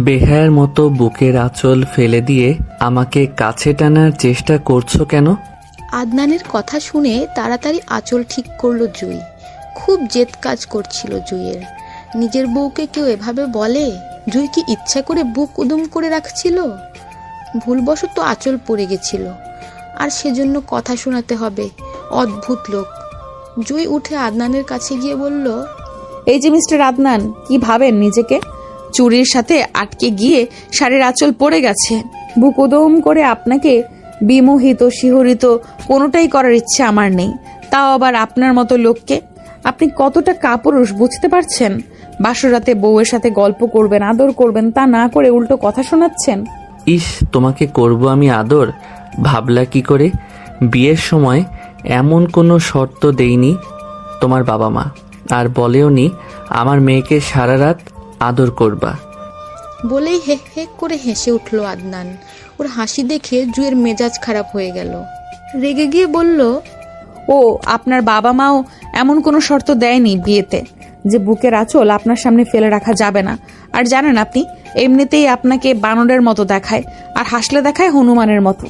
বেহায়ার মতো বুকের আঁচল ফেলে দিয়ে আমাকে কাছে টানার চেষ্টা করছো কেন? আদনানের কথা শুনে তাড়াতাড়ি আঁচল ঠিক করলো জুই। খুব জেদ কাজ করছিল জুইয়ের। নিজের বউকে কেউ এভাবে বলে? জুই কি ইচ্ছা করে বুক উদুম করে রাখছিল? ভুলবশত আঁচল পড়ে গেছিল, আর সেজন্য কথা শোনাতে হবে। অদ্ভুত লোক। জুই উঠে আদনানের কাছে গিয়ে বলল, এই যে মিস্টার আদনান, কি ভাবেন নিজেকে? চুরির সাথে আটকে গিয়ে শাড়ির আঁচল পড়ে গেছে। বুক উদম করে আপনাকে বিমোহিত শিহরিত কোনোটাই করার ইচ্ছে আমার নেই, তাও আবার আপনার মতো লোককে। আপনি কতটা কাপুরুষ বুঝতে পারছেন? বাসরাতে বউয়ের সাথে গল্প করবেন, আদর করবেন, তা না করে উল্টো কথা শোনাচ্ছেন। ইস, তোমাকে করব আমি আদর? ভাবলা কি করে? বিয়ের সময় এমন কোনো শর্ত দেইনি তোমার বাবা মা, আর বলেওনি আমার মেয়েকে সারা রাত আদর করবা। বলেই হে হে করে হেসে উঠল আদনান। ওর হাসি দেখে জুয়ের মেজাজ খারাপ হয়ে গেল। রেগে গিয়ে বলল, ও আপনার বাবা মাও এমন কোনো শর্ত দেয়নি বিয়েতে যে বুকের আঁচল আপনার সামনে ফেলে রাখা যাবে না। আর জানেন, আপনি এমনিতেই আপনাকে বানরের মতো দেখায়, আর হাসলে দেখায় হনুমানের মতো।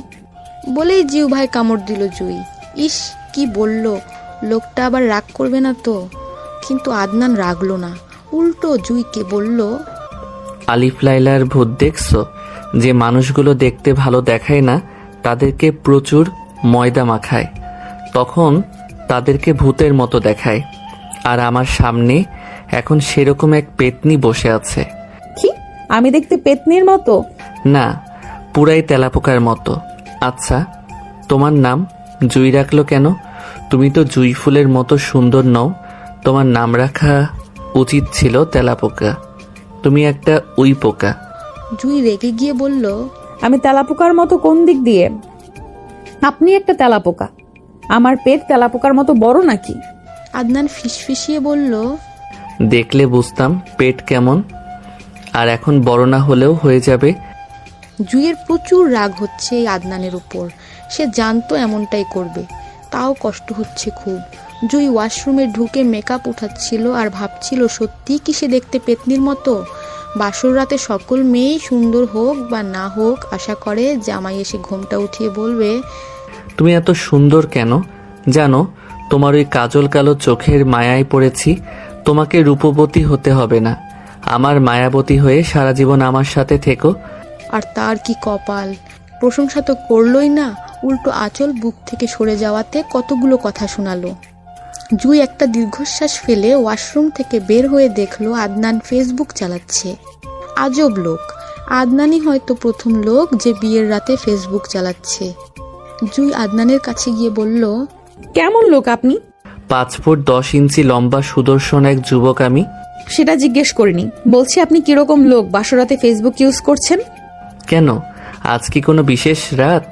বলেই জিউ ভাই কামড় দিল জুই। ইস, কি বলল! লোকটা আবার রাগ করবে না তো? কিন্তু আদনান রাগলো না, উল্টো জুইকে বলল, আলিফ লাইলার ভূত দেখছো? যে মানুষগুলো দেখতে ভালো দেখায় না, তাদেরকে প্রচুর ময়দা মাখায়, তখন তাদেরকে ভূতের মতো দেখায়। আর আমার সামনে এখন সেরকম এক পেতনি বসে আছে। কি, আমি দেখতে পেতনির মতো? না, পুরাই তেলাপোকার মতো। আচ্ছা, তোমার নাম জুই রাখলো কেন? তুমি তো জুই ফুলের মতো সুন্দর নও। তোমার নাম রাখা উচিত ছিল তেলাপোকা। তুমি একটা উই পোকা। জুই রেগে গিয়ে বলল, আমি তেলাপোকার মতো কোন দিক দিয়ে? আপনি একটা তেলাপোকা। আমার পেট তেলাপোকার মতো বড় নাকি? আদনান ফিসফিসিয়ে বলল, দেখলে বুঝতাম পেট কেমন। আর এখন বড় না হলেও হয়ে যাবে। জুইয়ের প্রচুর রাগ হচ্ছে এই আদনানের উপর। সে জানতো এমনটাই করবে, তাও কষ্ট হচ্ছে খুব। জুই ওয়াশরুমে ঢুকে মেকআপ উঠাচ্ছিল আর ভাবছিল, সত্যি কি সে দেখতে পেতনির মতো? বাসর রাতে সকল মেয়েই সুন্দর হোক বা না হোক আশা করে জামাই এসে ঘোমটা উঠিয়ে বলবে, তুমি এত সুন্দর কেন? জানো, তোমার ওই কাজল কালো চোখের মায়ায় পড়েছি। তোমাকে রূপবতী হতে হবে না, আমার মায়াবতী হয়ে সারা জীবন আমার সাথে থেকো। আর তার কি কপাল! প্রশংসা তো করলই না, উল্টো আঁচল বুক থেকে সরে যাওয়াতে কতগুলো কথা শোনালো। জুই একটা দীর্ঘশ্বাস ফেলে ওয়াশরুম থেকে বের হয়ে দেখলো আদনান ফেসবুক চালাচ্ছে। আজব লোক, আদনানই হয়তো প্রথম লোক যে বিয়ের রাতে ফেসবুক চালাচ্ছে। জুই আদনানের কাছে গিয়ে বলল, কেমন লোক আপনি? 5 ফুট 10 ইঞ্চি লম্বা সুদর্শন এক যুবক আমি। সেটা জিজ্ঞেস করিনি, বলছি আপনি কিরকম লোক বাসরাতে ফেসবুক ইউজ করছেন? কেন, আজ কি কোনো বিশেষ রাত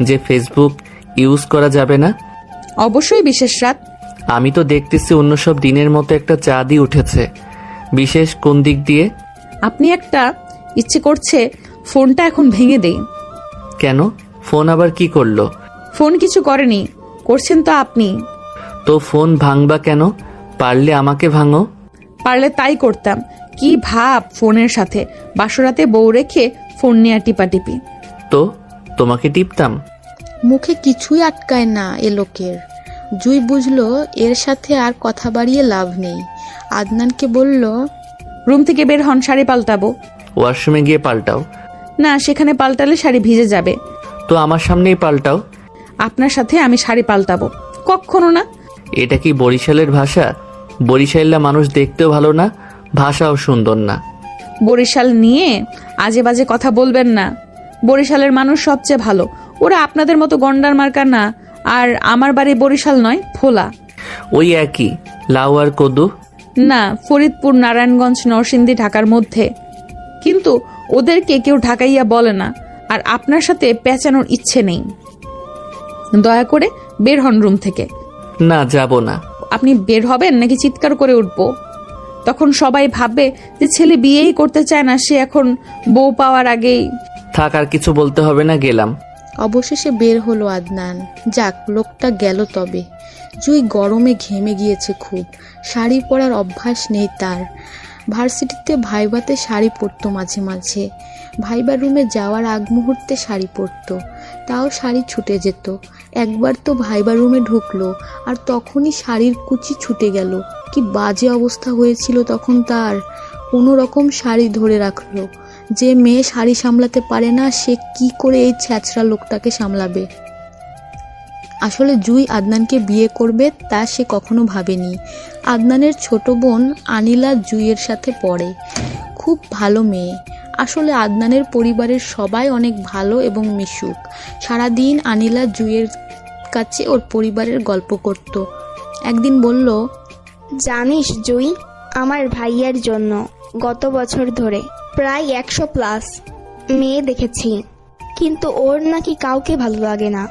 যে ফেসবুক ইউজ করা যাবে না? অবশ্যই বিশেষ রাত। আমি তো দেখতেছি অন্য সব দিনের মতো একটা চাঁদই উঠেছে। বিশেষ কোন দিক দিয়ে? আপনি একটা ইচ্ছে করছে ফোনটা এখন ভেঙে দেই। কেন, ফোন আবার কি করলো? ফোন কিছু করেনি, করছেন তো আপনি। তো ফোন ভাঙবা কেন? পারলে আমাকে ভাঙো। পারলে তাই করতাম। কি ভাব ফোনের সাথে, বাসরাতে বউ রেখে ফোন নিয়ে টিপাটিপি। তো তোমাকে টিপতাম। মুখে কিছুই আটকায় না এ লোকের। জুই বুঝলো এর সাথে আর কথা বাড়িয়ে লাভ নেই। আদনানকে বলল, রুম থেকে বের হন, শাড়ি পাল্টাবো। ওয়াশরুমে গিয়ে পাল্টাও। না, সেখানে পাল্টালে শাড়ি ভিজে যাবে। তো আমার সামনেই পাল্টাও। আপনার সাথে আমি শাড়ি পাল্টাবো? কখনো না। এটা কি বরিশালের ভাষা? বরিশালের মানুষ দেখতেও ভালো না, ভাষাও সুন্দর না। বরিশাল নিয়ে আজে বাজে কথা বলবেন না। বরিশালের মানুষ সবচেয়ে ভালো, ওরা আপনাদের মতো গন্ডার মার্কা না। আর আমার বাড়ি বরিশাল নয়, ভোলা। ওই একই, লাউ আর কদু। না, ফরিদপুর, নারায়ণগঞ্জ, নরসিংদী ঢাকার মধ্যে। কিন্তু ওদেরকে কেউ ঢাকাইয়া বলে না। আর আপনার সাথে পেঁচানোর ইচ্ছে নেই। দয়া করে বের হন রুম থেকে। না, যাব না। আপনি বের হবেন নাকি চিৎকার করে উঠবো? তখন সবাই ভাববে যে ছেলে বিয়েই করতে চায় না, সে এখন বউ পাওয়ার আগেই। থাক, আর কিছু বলতে হবে না, গেলাম। অবশেষে বের হলো আদনান। যাক, লোকটা গেল তবে। জুই গরমে ঘেমে গিয়েছে খুব। শাড়ি পরার অভ্যাস নেই তার। ভার্সিটিতে ভাইভাতে শাড়ি পরতো মাঝে মাঝে, ভাইবা রুমে যাওয়ার আগ মুহূর্তে শাড়ি পরতো, তাও শাড়ি ছুটে যেত। একবার তো ভাইবা রুমে ঢুকলো আর তখনই শাড়ির কুচি ছুটে গেল। কি বাজে অবস্থা হয়েছিল তখন তার। কোনো রকম শাড়ি ধরে রাখলো। যে মেয়ে শাড়ি সামলাতে পারে না সে কি করে এই ছ্যাঁচড়া লোকটাকে সামলাবে। আসলে জুই আদনানকে বিয়ে করবে তা সে কখনো ভাবেনি। আদনানের ছোট বোন আনিলা জুইয়ের সাথে পড়ে, খুব ভালো মেয়ে। আসলে আদনানের পরিবারের সবাই অনেক ভালো এবং মিশুক। সারাদিন আনিলা জুইয়ের কাছে ওর পরিবারের গল্প করত। একদিন বলল, জানিস জুই, আমার ভাইয়ার জন্য গত বছর ধরে প্রায় 100+ মেয়ে দেখেছি, কিন্তু ওর নাকি কাউকে ভালো লাগে না।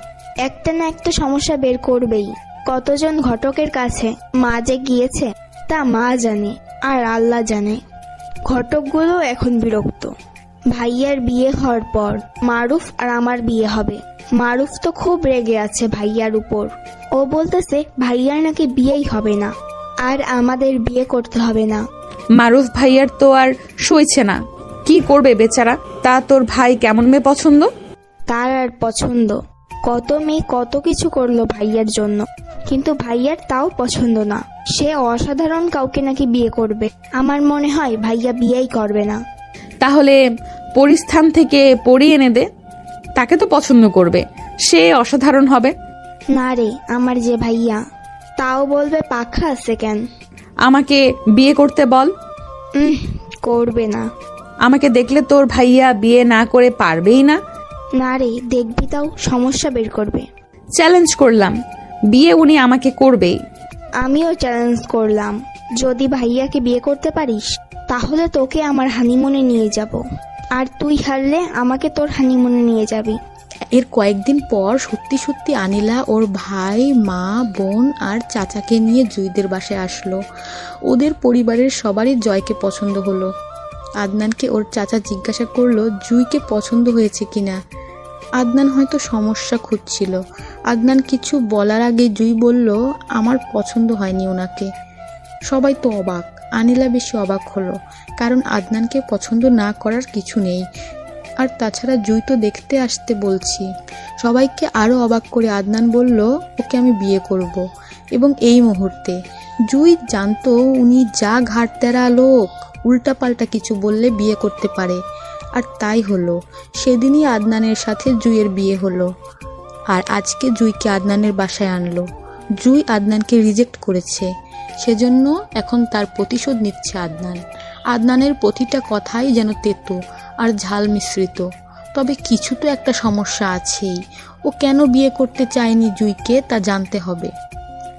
একটা না একটা সমস্যা বের করবেই। কতজন ঘটকের কাছে মা যে গিয়েছে তা মা জানে আর আল্লাহ জানে। ঘটকগুলো এখন বিরক্ত। ভাইয়ার বিয়ে হওয়ার পর মারুফ আর আমার বিয়ে হবে। মারুফ তো খুব রেগে আছে ভাইয়ার উপর। ও বলতেছে ভাইয়ার নাকি বিয়েই হবে না আর আমাদের বিয়ে করতে হবে না। মারুফ ভাইয়ার তো আর সইছে না, কি করবে বেচারা। তা তোর ভাই কেমন মেয়ে পছন্দ? তার আর পছন্দ, কত মেয়ে কত কিছু করলো ভাইয়ার জন্য, কিন্তু ভাইয়ার তাও পছন্দ না। সে অসাধারণ কাউকে নাকি বিয়ে করবে। আমার মনে হয় ভাইয়া বিয়েই করবে না। তাহলে পরিস্থান থেকে পড়ি এনে দে, তাকে তো পছন্দ করবে, সে অসাধারণ হবে। না রে, আমার যে ভাইয়া, তাও বলবে পাখা আছে কেন। আমাকে বিয়ে করতে বল। করবে না। আমাকে দেখলে তোর ভাইয়া বিয়ে না করে পারবেই না। না রে, দেখবি তাও সমস্যা বের করবে। চ্যালেঞ্জ করলাম, বিয়ে উনি আমাকে করবেই। আমিও চ্যালেঞ্জ করলাম, যদি ভাইয়াকে বিয়ে করতে পারিস তাহলে তোকে আমার হানিমুনে নিয়ে যাব, আর তুই হারলে আমাকে তোর হানিমুনে নিয়ে যাবি। এর কয়েকদিন পর সত্যি সত্যি আনিলা ওর ভাই, মা, বোন আর চাচাকে নিয়ে জুইদের বাসায় আসলো। ওদের পরিবারের সবারই জয়কে পছন্দ হলো। আদনানকে ওর চাচা জিজ্ঞাসা করলো জুইকে পছন্দ হয়েছে কিনা। আদনান হয়তো সমস্যা খুঁজছিল। আদনান কিছু বলার আগে জুই বলল, আমার পছন্দ হয়নি ওনাকে। সবাই তো অবাক, আনিলা বেশি অবাক হলো, কারণ আদনানকে পছন্দ না করার কিছু নেই। আর তাছাড়া জুই তো দেখতে আসতে বলছি। সবাইকে আরও অবাক করে আদনান বলল, ওকে আমি বিয়ে করব, এবং এই মুহূর্তে। জুই জানতো উনি যা ঘাটতেরা লোক, উল্টাপাল্টা কিছু বললে বিয়ে করতে পারে। আর তাই হলো। সেদিনই আদনানের সাথে জুইয়ের বিয়ে হলো। আর আজকে জুইকে আদনানের বাসায় আনলো। জুই আদনানকে রিজেক্ট করেছে, সেজন্য এখন তার প্রতিশোধ নিচ্ছে আদনান। আদনানের প্রতিটা কথাই যেন তেতো আর ঝাল মিশ্রিত। তবে কিছু তো একটা সমস্যা আছেই। ও কেন বিয়ে করতে চায়নি জুইকে তা জানতে হবে।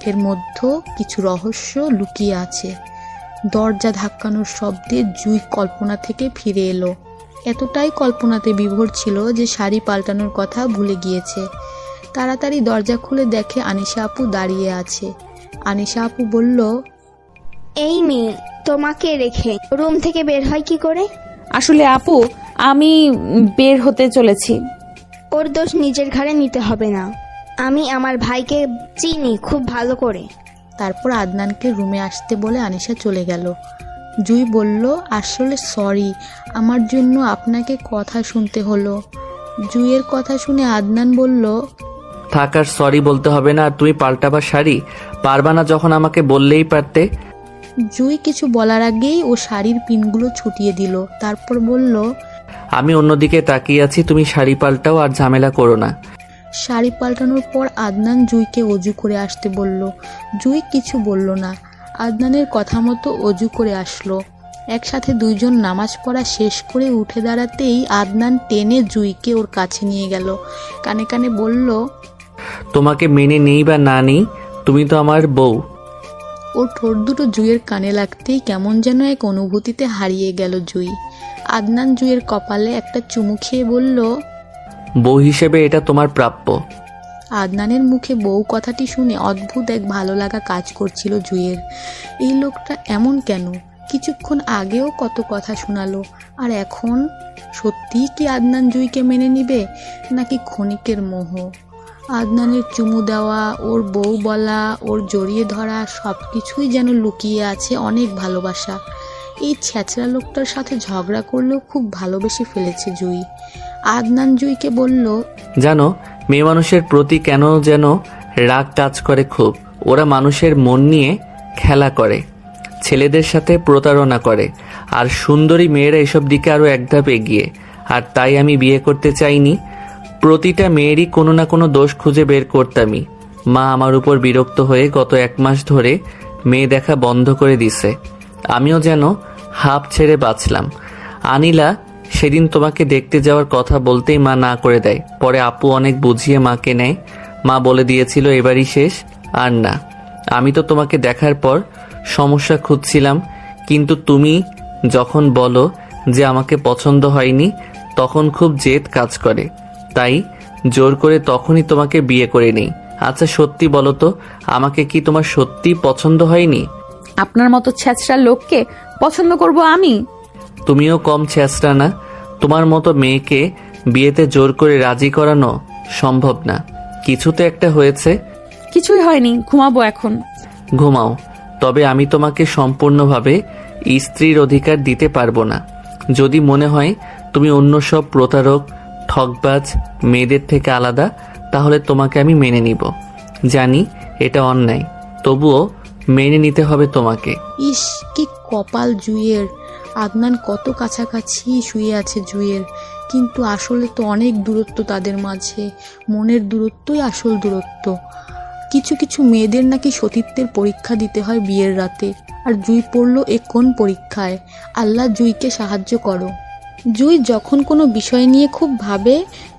এর মধ্যে কিছু রহস্য লুকিয়ে আছে। দরজা ধাক্কানোর শব্দে জুই কল্পনা থেকে ফিরে এলো। এতটাই কল্পনাতে বিভোর ছিল যে শাড়ি পাল্টানোর কথা ভুলে গিয়েছে। তাড়াতাড়ি দরজা খুলে দেখে আনিশা আপু দাঁড়িয়ে আছে। আনিশা আপু বলল, এই মেয়ে তোমাকে রেখে রুম থেকে বের হয় কি করে? আসলে আপু, আমি বের হতে চলেছি। ওর দোষ নিজের ঘাড়ে নিতে হবে না। আমি আমার ভাইকে চিনি খুব ভালো করে। তারপর আদনানকে রুমে আসতে বলে আনিশা চলে গেল। জুই বলল, আসলে সরি, আমার জন্য আপনাকে কথা শুনতে হলো। জুইয়ের কথা শুনে আদনান বলল, থাক, আর সরি বলতে হবে না। আর তুমি পাল্টাবার শাড়ি পারবা না যখন আমাকে বললেই পারতে। জুই কিছু বলার আগেই ও শাড়ির পিনগুলো ছুটিয়ে দিল। তারপর বলল, আমি অন্যদিকে তাকিয়ে আছি, তুমি শাড়ি পাল্টাও আর ঝামেলা করো না। শাড়ি পাল্টানোর পর আদনান জুইকে অজু করে আসতে বলল। জুই কিছু বলল না। আদনানের কথা মতো অজু করে আসলো। একসাথে দুইজন নামাজ পড়া শেষ করে উঠে দাঁড়াতেই আদনান টেনে জুইকে ওর কাছে নিয়ে গেল। কানে কানে বলল, তোমাকে মেনে নেই বা না নেই, তুমি তো আমার বউ। ওর ঠোঁট দুটো জুইয়ের কানে লাগতেই কেমন যেন এক অনুভূতিতে হারিয়ে গেল জুই। আদনান জুইয়ের কপালে একটা চুমু খেয়ে বলল, বউ হিসেবে এটা তোমার প্রাপ্য। আদনানের মুখে বউ কথাটি শুনে অদ্ভুত এক ভালো লাগা কাজ করছিল জুইয়ের। এই লোকটা এমন কেন? কিছুক্ষণ আগেও কত কথা শোনালো, আর এখন সত্যিই কি আদনান জুইকে মেনে নিবে, নাকি ক্ষণিকের মোহ? আদনানের চুমু দেওয়া, ওর বউ বলা, ওর জড়িয়ে ধরা, সব কিছুই যেন লুকিয়ে আছে অনেক ভালোবাসা। এই ছেঁচড়া লোকটার সাথে ঝগড়া করলেও খুব ভালোবেসে ফেলেছে জুই। আদনান জুইকে বলল, জানো, মেয়ে মানুষের প্রতি কেন যেন রাগ কাজ করে খুব। ওরা মানুষের মন নিয়ে খেলা করে, ছেলেদের সাথে প্রতারণা করে, আর সুন্দরী মেয়েরা এসব দিকে আরো এক ধাপ এগিয়ে। আর তাই আমি বিয়ে করতে চাইনি। প্রতিটা মেয়েরই কোনো না কোনো দোষ খুঁজে বের করতামই। মা আমার উপর বিরক্ত হয়ে গত 1 মাস ধরে মেয়ে দেখা বন্ধ করে দিছে। আমিও যেন হাঁপ ছেড়ে বাঁচলাম। আনিলা সেদিন তোমাকে দেখতে যাওয়ার কথা বলতেই মা না করে দেয়। পরে আপু অনেক বুঝিয়ে মাকে নেয়। মা বলে দিয়েছিল এবারই শেষ, আর না। আমি তো তোমাকে দেখার পর সমস্যা খুঁজছিলাম, কিন্তু তুমি যখন বলো যে আমাকে পছন্দ হয়নি, তখন খুব জেদ কাজ করে। তাই জোর করে তখনই তোমাকে বিয়ে করে নেই। আচ্ছা সত্যি বলো তো, আমাকে কি তোমার সত্যি পছন্দ হয়নি? আপনার মতো ছেঁচড়া লোককে পছন্দ করব আমি? তুমিও কম ছেঁচড়া না। তোমার মতো মেয়েকে বিয়েতে জোর করে রাজি করানো সম্ভব না। কিছু তো একটা হয়েছে। কিছুই হয়নি, ঘুমাবো এখন। ঘুমাও, তবে আমি তোমাকে সম্পূর্ণভাবে স্ত্রীর অধিকার দিতে পারবো না। যদি মনে হয় তুমি অন্য সব প্রতারক ঠকবাজ মেয়েদের থেকে আলাদা, তাহলে তোমাকে আমি মেনে নিব। জানি এটা অন্যায়, তবুও মেনে নিতে হবে তোমাকে। ইস, কি কপাল জুইয়ের। আদনান কত কাছাকাছি শুয়ে আছে জুইয়ের, কিন্তু আসলে তো অনেক দূরত্ব তাদের মাঝে। মনের দূরত্বই আসল দূরত্ব। কিছু কিছু মেয়েদের নাকি সতীত্বের পরীক্ষা দিতে হয় বিয়ের রাতে, আর জুই পড়লো এ কোন পরীক্ষায়? আল্লাহ জুইকে সাহায্য করো। জুই যখন কোনো বিষয় নিয়ে খুব ভাবে,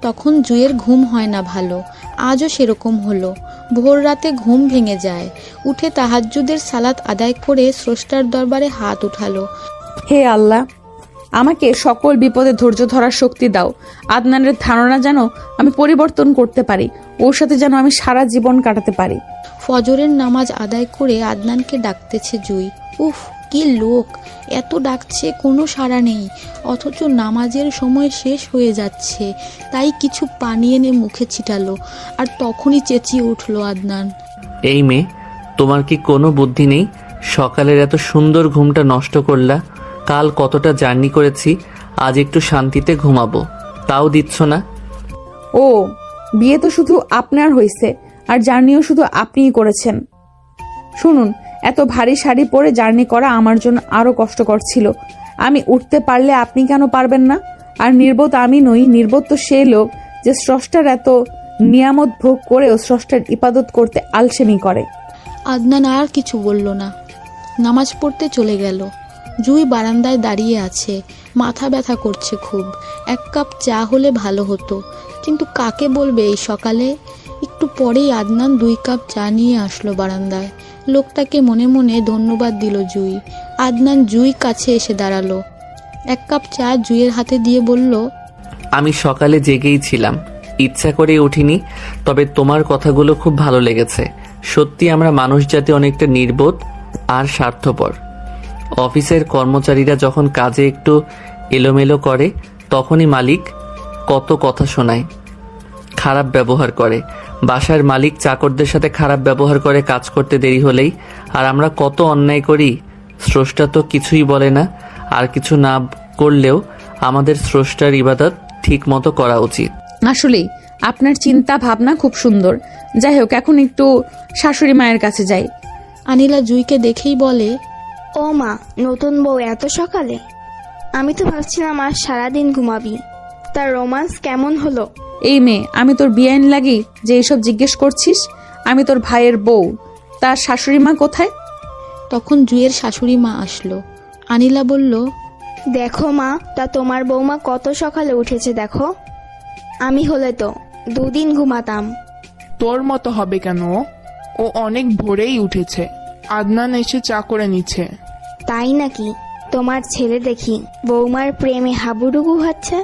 তখন জুইয়ের ঘুম হয় না ভালো। আজও সেরকম হলো। ভোর রাতে ঘুম ভেঙে যায়। উঠে তাহাজ্জুদের সালাত আদায় করে স্রষ্টার দরবারে হাত উঠালো। হে আল্লাহ, আমাকে সকল বিপদে ধৈর্য ধরার শক্তি দাও। আদনানের ধারণা যেন আমি পরিবর্তন করতে পারি, ওর সাথে যেন আমি সারা জীবন কাটাতে পারি। ফজরের নামাজ আদায় করে আদনানকে ডাকতেছে জুই। উফ, কি লোক! এত ডাকছে, কোনো সাড়া নেই, অথচ নামাজের সময় শেষ হয়ে যাচ্ছে। তাই কিছু পানি এনে মুখে ছিটালো, আর তখনই চেঁচিয়ে উঠলো আদনান। এই মেয়ে, তোমার কি কোনো বুদ্ধি নেই? সকালের এত সুন্দর ঘুমটা নষ্ট করলা। কাল কতটা জার্নি করেছি, আজ একটু শান্তিতে ঘুমাবো, তাও দিচ্ছ না। ও, বিয়ে তো শুধু আপনার হইছে, আর জার্নিও শুধু আপনিই করেছেন। শুনুন, এত ভারী শাড়ি পরে জার্নি করা আমার জন্য আরো কষ্টকর ছিল। আমি উঠতে পারলে আপনি কেন পারবেন না? আর নির্বোধ আমি নই, নির্বোধ তো সেই লোক যে স্রষ্টার এত নিয়ামত ভোগ করেও স্রষ্টার ইবাদত করতে আলসেমি করে। আদনান আর কিছু বলল না, নামাজ পড়তে চলে গেল। জুই বারান্দায় দাঁড়িয়ে আছে, মাথা ব্যথা করছে খুব। 1 কাপ চা হলে ভালো হতো, কিন্তু কাকে বলবে এই সকালে? একটু পরেই আদনান 2 কাপ চা নিয়ে আসলো বারান্দায়। লোকটাকে মনে মনে ধন্যবাদ দিল জুই। আদনান জুই কাছে এসে দাঁড়ালো, 1 কাপ চা জুইয়ের হাতে দিয়ে বলল, আমি সকালে জেগেই ছিলাম, ইচ্ছা করে উঠিনি। তবে তোমার কথাগুলো খুব ভালো লেগেছে। সত্যি আমরা মানুষ জাতি অনেকটা নির্বোধ আর স্বার্থপর। অফিসের কর্মচারীরা যখন কাজে একটু এলোমেলো করে, তখনই মালিক কত কথা শোনায়, খারাপ ব্যবহার করে। বাসার মালিক চাকরদের সাথে খারাপ ব্যবহার করে কাজ করতে দেরি হলেই। আর আমরা কত অন্যায় করি। স্রষ্টা তো কিছুই বলে না। আর কিছু না করলেও আমাদের স্রষ্টার ইবাদত ঠিক মতো করা উচিত। আসলেই আপনার চিন্তা ভাবনা খুব সুন্দর। যাই হোক, এখন একটু শাশুড়ি মায়ের কাছে যাই। আনিলা জুইকে দেখেই বলে, ও মা, নতুন বউ এত সকালে? আমি তো ভাবছিলাম আজ সারাদিন ঘুমাবি। তার রোমান্স কেমন হলো? এই মেয়ে, আমি তোর বিয়াইন লাগি যে এইসব জিজ্ঞেস করছিস? আমি তোর ভাইয়ের বউ, তার শাশুড়ি মা কোথায়? তখন জুইয়ের শাশুড়ি মা আসলো। আনিলা বলল, দেখো মা, তা তোমার বৌমা কত সকালে উঠেছে দেখো। আমি হলে তো 2 দিন ঘুমাতাম। তোর মতো হবে কেন? ও অনেক ভোরেই উঠেছে। আদনান এসে চা করে নিচ্ছে। তাই নাকি? তোমার ছেলে দেখি বৌমার প্রেমে হাবুডুবু হচ্ছে।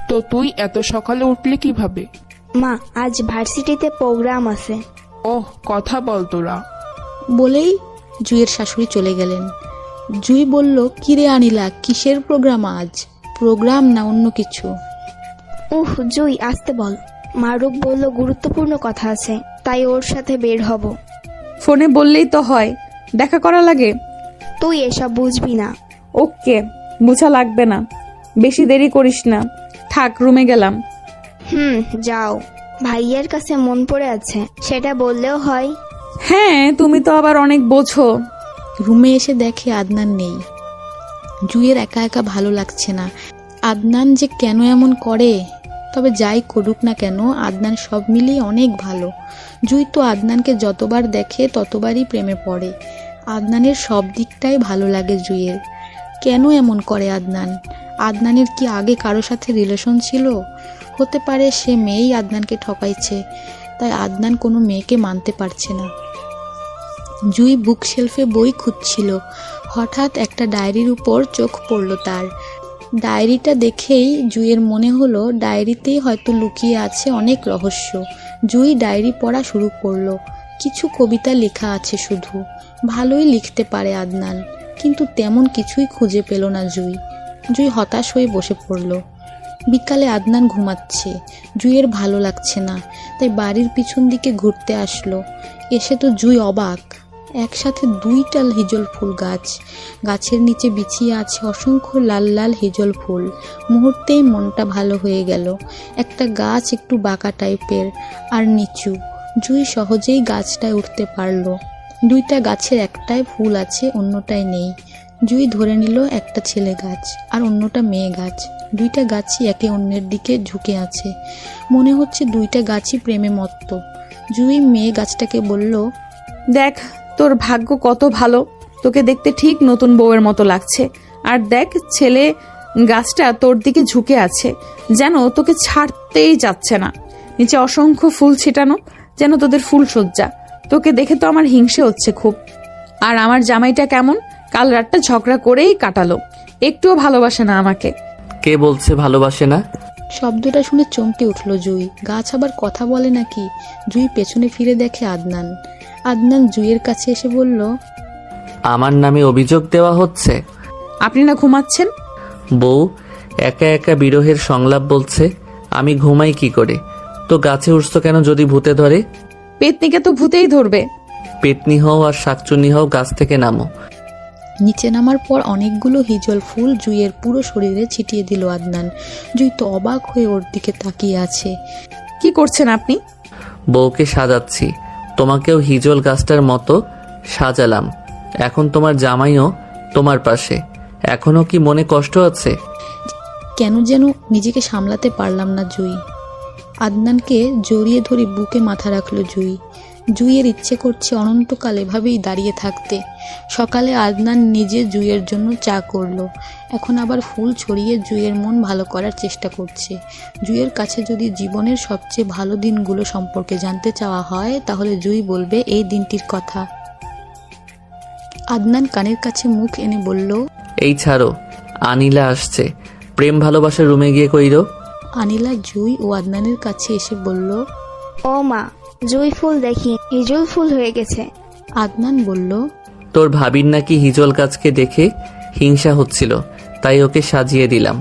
তো তুই এত সকালে উঠলি কিভাবে? মা, আজ ভার্সিটিতে প্রোগ্রাম আছে। ওহ, কথা বল তোরা। বলেই জুইয়ের শাশুড়ি চলে গেলেন। জুই বলল, কিরে আনিলা, কিসের প্রোগ্রাম আজ? প্রোগ্রাম না অন্য কিছু? জুই, আসতে বল। মারুফ বলল গুরুত্বপূর্ণ কথা আছে, তাই ওর সাথে বের হব। ফোনে বললেই তো হয়, দেখা করা লাগে? তুই এসব বুঝবি না। ওকে, বুঝা লাগবে না, বেশি দেরি করিস না, থাক রুমে গেলাম। যাও, ভাইয়ার কাছে মন পড়ে আছে, সেটা বললেও হয়। হ্যাঁ, তুমি তো আবার অনেক বোঝো। রুমে এসে দেখে আদনান নেই। জুইয়ের একা একা ভালো লাগছে না। আদনান যে কেন এমন করে, তবে যাই করুক না কেন আদনান সব মিলিয়ে অনেক ভালো। জুই তো আদনানকে যতবার দেখে ততবারই প্রেমে পড়ে। আদনানের সব দিকটাই ভালো লাগে জুইয়ের। কেন এমন করে আদনান? আদনানের কি আগে কারো সাথে রিলেশন ছিল? হতে পারে সে মেয়েই আদনানকে ঠকাইছে, তাই আদনান কোনো মেয়েকে মানতে পারছে না। জুই বুক শেলফে বই খুঁজছিল, হঠাৎ একটা ডায়েরির উপর চোখ পড়ল তার। ডায়েরিটা দেখেই জুইয়ের মনে হলো ডায়েরিতেই হয়তো লুকিয়ে আছে অনেক রহস্য। জুই ডায়েরি পড়া শুরু করলো। কিছু কবিতা লেখা আছে শুধু। ভালোই লিখতে পারে আদনান, কিন্তু তেমন কিছুই খুঁজে পেল না জুই। জুই হতাশ হয়ে বসে পড়ল। বিকালে আদনান ঘুমাচ্ছে। জুইয়ের ভালো লাগছে না, তাই বাড়ির পিছন দিকে ঘুরতে আসলো। এসে তো জুই অবাক, একসাথে 2টা হিজল ফুল গাছ, গাছের নিচে বিছিয়ে আছে অসংখ্য লাল লাল হিজল ফুল। মুহূর্তেই মনটা ভালো হয়ে গেল। একটা গাছ একটু বাঁকা টাইপের আর নিচু। জুই সহজেই গাছটায় উঠতে পারলো। 2টা গাছের একটায় ফুল আছে, অন্যটায় নেই। জুই ধরে নিল একটা ছেলে গাছ আর অন্যটা মেয়ে গাছ। 2টা গাছই একে অন্যের দিকে ঝুঁকে আছে। মনে হচ্ছে 2টা গাছই প্রেমে মত্ত। জুই মেয়ে গাছটাকে বলল, দেখ তোর ভাগ্য কত ভালো, তোকে দেখতে ঠিক নতুন বউয়ের মতো লাগছে। আর দেখ ছেলে গাছটা তোর দিকে ঝুঁকে আছে, যেন তোকে ছাড়তেই যাচ্ছে না। নিচে অসংখ্য ফুল ছিটানো, যেন তোদের ফুল সজ্জা। তোকে দেখে তো আমার হিংসে হচ্ছে খুব। আর আমার জামাইটা কেমন, কাল রাতটা ঝগড়া করেই কাটালো, একটুও ভালোবাসে না আমাকে। কে বলছে ভালোবাসে না? শব্দটা শুনে চমকে উঠল জুই। গাছ আবার কথা বলে নাকি? জুই পেছনে ফিরে দেখে আদনান। আদনান জুইয়ের কাছে এসে বলল, আমার নামে অভিযোগ দেওয়া হচ্ছে? আপনি না ঘুমাচ্ছেন? বউ একা একা বিরহের সংলাপ বলছে। আমি ঘুমাই কি করে? তো গাছে উঠছো কেন যদি ভূতে ধরে? পেতনিকে তো ভূতেই ধরবে। পেতনি হও আর শাকচুনি হও, গাছ থেকে নামো। নিচে নামার পর অনেকগুলো হিজল ফুল জুইয়ের পুরো শরীরে ছিটিয়ে দিল আদনান। জুই তো অবাক হয়ে ওর দিকে তাকিয়ে আছে। কি করছেন আপনি? বউকে সাজাচ্ছি, তোমাকেও হিজল গাছটার মতো সাজালাম। এখন তোমার জামাইও তোমার পাশে। এখনো কি মনে কষ্ট আছে? কেন যেন নিজেকে সামলাতে পারলাম না জুই। আদনানকে জড়িয়ে ধরে বুকে মাথা রাখলো জুই। জুইয়ের ইচ্ছে করছে অনন্তকাল এভাবেই দাঁড়িয়ে থাকতে। সকালে আদনান নিজে জুইয়ের জন্য চা করলো। এখন আবার ফুল ছড়িয়ে জুইয়ের মন ভালো করার চেষ্টা করছে। জুইয়ের কাছে যদি জীবনের সবচেয়ে ভালো দিনগুলো সম্পর্কে জানতে চাওয়া হয়, তাহলে জুই বলবে এই দিনটির কথা। আদনান কানের কাছে মুখ এনে বলল, এই ছাড়ো, আনিলা আসছে। প্রেম ভালোবাসার রুমে গিয়ে কইরো। আনিলা জুই ও আদনানের কাছে এসে বলল, ও মা, জুই ফুল দেখি হিজল ফুল হয়ে গেছে। আদনান বলল, তোর ভাবির নাকি হিজল গাছকে দেখে হিংসা হচ্ছিল, তাই ওকে সাজিয়ে দিলাম।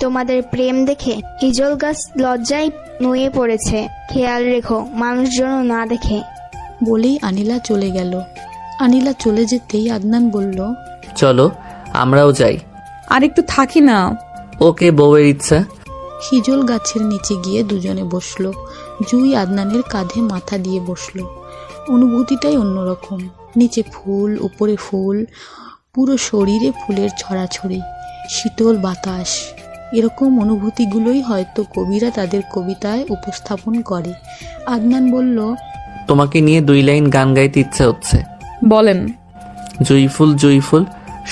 তোমাদের প্রেম দেখে হিজল গাছ লজ্জায় নুয়ে পড়েছে। খেয়াল রেখো মানুষ যেন না দেখে। বলেই আনিলা চলে গেল। আনিলা চলে যেতেই আদনান বলল, চলো আমরাও যাই। আর একটু থাকি না। ওকে, বউয়ের ইচ্ছা। হিজল গাছের নিচে গিয়ে দুজনে বসলো। জুই আদনানের কাঁধে মাথা দিয়ে বসলো। অনুভূতিটাই অন্যরকম। নিচে ফুল, উপরে ফুল, পুরো শরীরে ফুলের ছড়াছড়ি, শীতল বাতাস। এরকম অনুভূতিগুলোই হয়তো কবিরা তাদের কবিতায় উপস্থাপন করে। আদনান বলল, তোমাকে নিয়ে 2 লাইন গান গাইতে ইচ্ছে হচ্ছে। বলেন। জুইফুল জুইফুল,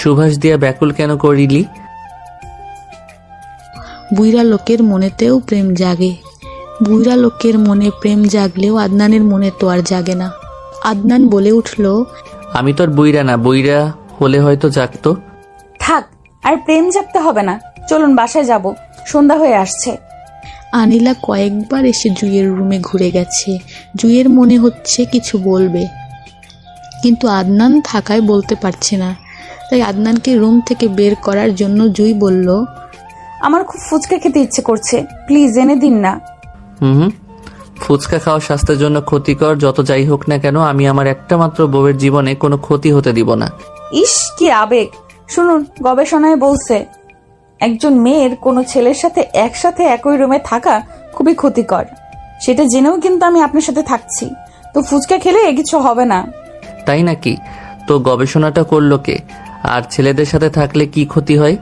সুভাষ দিয়া ব্যাকুল কেন করিলি? বুইরা লোকের মনেতেও প্রেম জাগে। বুইরা লোকের মনে প্রেম জাগলেও আদনানের মনে তো আর জাগে না। আদনান বলে উঠল, আমি তোর বুইরা না, বুইরা হলে হয়তো জাগতো। থাক, আর প্রেম জাগতে হবে না, চলুন বাসায় যাব, সন্ধ্যা হয়ে আসছে। আনিলা কয়েকবার এসে জুইয়ের রুমে ঘুরে গেছে। জুইয়ের মনে হচ্ছে কিছু বলবে, কিন্তু আদনান থাকায় বলতে পারছে না। তাই আদনানকে রুম থেকে বের করার জন্য জুই বলল, আমার খুব ফুচকা খেতে ইচ্ছে করছে, প্লিজ এনে দিন না। ফুচকা খাওয়া স্বাস্থ্যের জন্য ক্ষতিকর। যত যাই হোক না কেন, আমি আমার একটা মাত্র বউয়ের জীবনে কোনো ক্ষতি হতে দিব না। ইস কি আবেগ, শুনুন, গবেষণায় বলছে একজন মেয়ের কোনো ছেলের সাথে একসাথে একই রুমে থাকা খুবই ক্ষতিকর। সেটা জেনেও কিন্তু আমি আপনার সাথে থাকছি, তো ফুচকা খেলে কিছু হবে না। তাই নাকি? তো গবেষণাটা করলো কে? আর ছেলেদের সাথে থাকলে কি ক্ষতি হয়?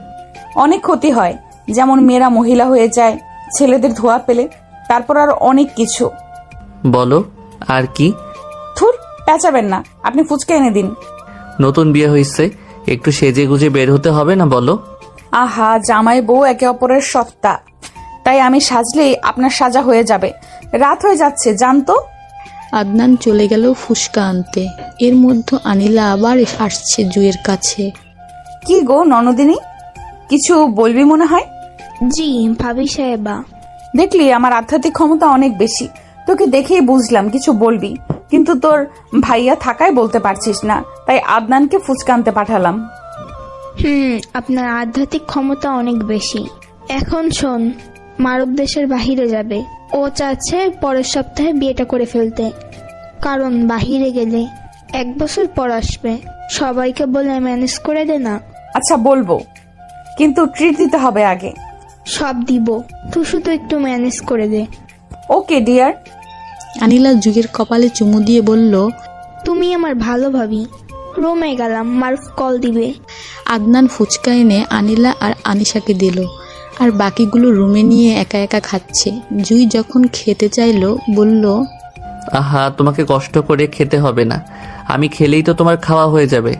অনেক ক্ষতি হয়, যেমন মেয়েরা মহিলা হয়ে যায় ছেলেদের ধোয়া পেলে, তারপর আর অনেক কিছু। বলো, আর কি? থুর, পেঁচাবেন না, আপনি ফুচকা এনে দিন। নতুন বিয়ে হয়েছে, একটু সেজে গুজে বের হতে হবে না বলো? আহা, জামাই বউ একে অপরের সত্তা, তাই আমি সাজলেই আপনার সাজা হয়ে যাবে। রাত হয়ে যাচ্ছে, জানতো। আদনান চলে গেল ফুসকা আনতে। এর মধ্যে আনিলা আবার আসছে জুইয়ের কাছে। কি গো ননদিনী, কিছু বলবি মনে হয়? জি ভাবি সাহেবা। দেখলি আমার আধ্যাত্মিক ক্ষমতা অনেক বেশি, তোকে দেখেই বুঝলাম কিছু বলবি, কিন্তু তোর ভাইয়া থাকায় বলতে পারছিস না, তাই আদনানকে ফুচকা আনতে পাঠালাম। আপনার আধ্যাত্মিক ক্ষমতা অনেক বেশি। এখন শোন, মারব দেশের বাহিরে যাবে। ও চাচ্ছে পরের সপ্তাহে বিয়েটা করে ফেলতে, কারণ বাহিরে গেলে 1 বছর পর আসবে। সবাইকে বলে ম্যানেজ করে দে না। আচ্ছা বলবো, কিন্তু ট্রিট দিতে হবে আগে। সব দিব, তুই শুধু একটু ম্যানেজ করে দে। Okay dear. আনিলা জুইয়ের কপালে চুমু দিয়ে বলল, তুমি আমার ভালো ভাবি। রুমে গেলাম, মারুফ কল দিবে। আদনান ফুচকা এনে আনিলা আর আনিশাকে দিল, আর বাকিগুলো রুমে নিয়ে একা একা খাচ্ছে। জুই যখন খেতে চাইলো বলল, আহা, তোমাকে কষ্ট করে খেতে হবে না, আমি খেলেই তো তোমার খাওয়া হয়ে যাবে।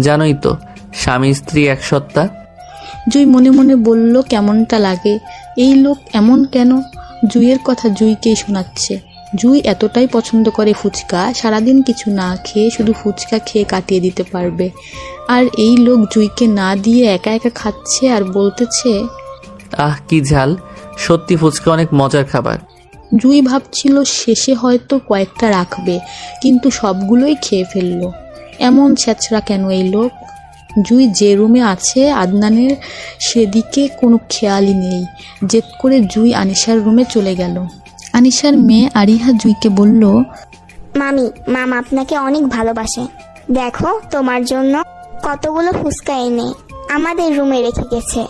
জানোই তো, স্বামী স্ত্রী এক সত্তা। জুই মনে মনে বলল, কেমনটা লাগে, এই লোক এমন কেন? জুইয়ের কথা জুইকেই শোনাচ্ছে। জুই এতটাই পছন্দ করে ফুচকা, সারাদিন কিছু না খেয়ে শুধু ফুচকা খেয়ে কাটিয়ে দিতে পারবে। আর এই লোক জুইকে না দিয়ে একা একা খাচ্ছে আর বলতেছে, আহ কি ঝাল, সত্যি ফুচকা অনেক মজার খাবার। জুই ভাবছিল শেষে হয়তো কয়েকটা রাখবে, কিন্তু সবগুলোই খেয়ে ফেললো। এমন ছ্যাঁচড়া কেন এই লোক? জুই যে রুমে আছে আদনানের সেদিকে কোনো খেয়ালই নেই। জেদ করে জুই আনিশার রুমে চলে গেল। আনিশার মেয়ে আরিহা জুইকে বলল, মামি, মামা আপনাকে অনেক ভালোবাসে। দেখো তোমার জন্য কতগুলো ফুচকা এনে আমাদের রুমে রেখে গেছে।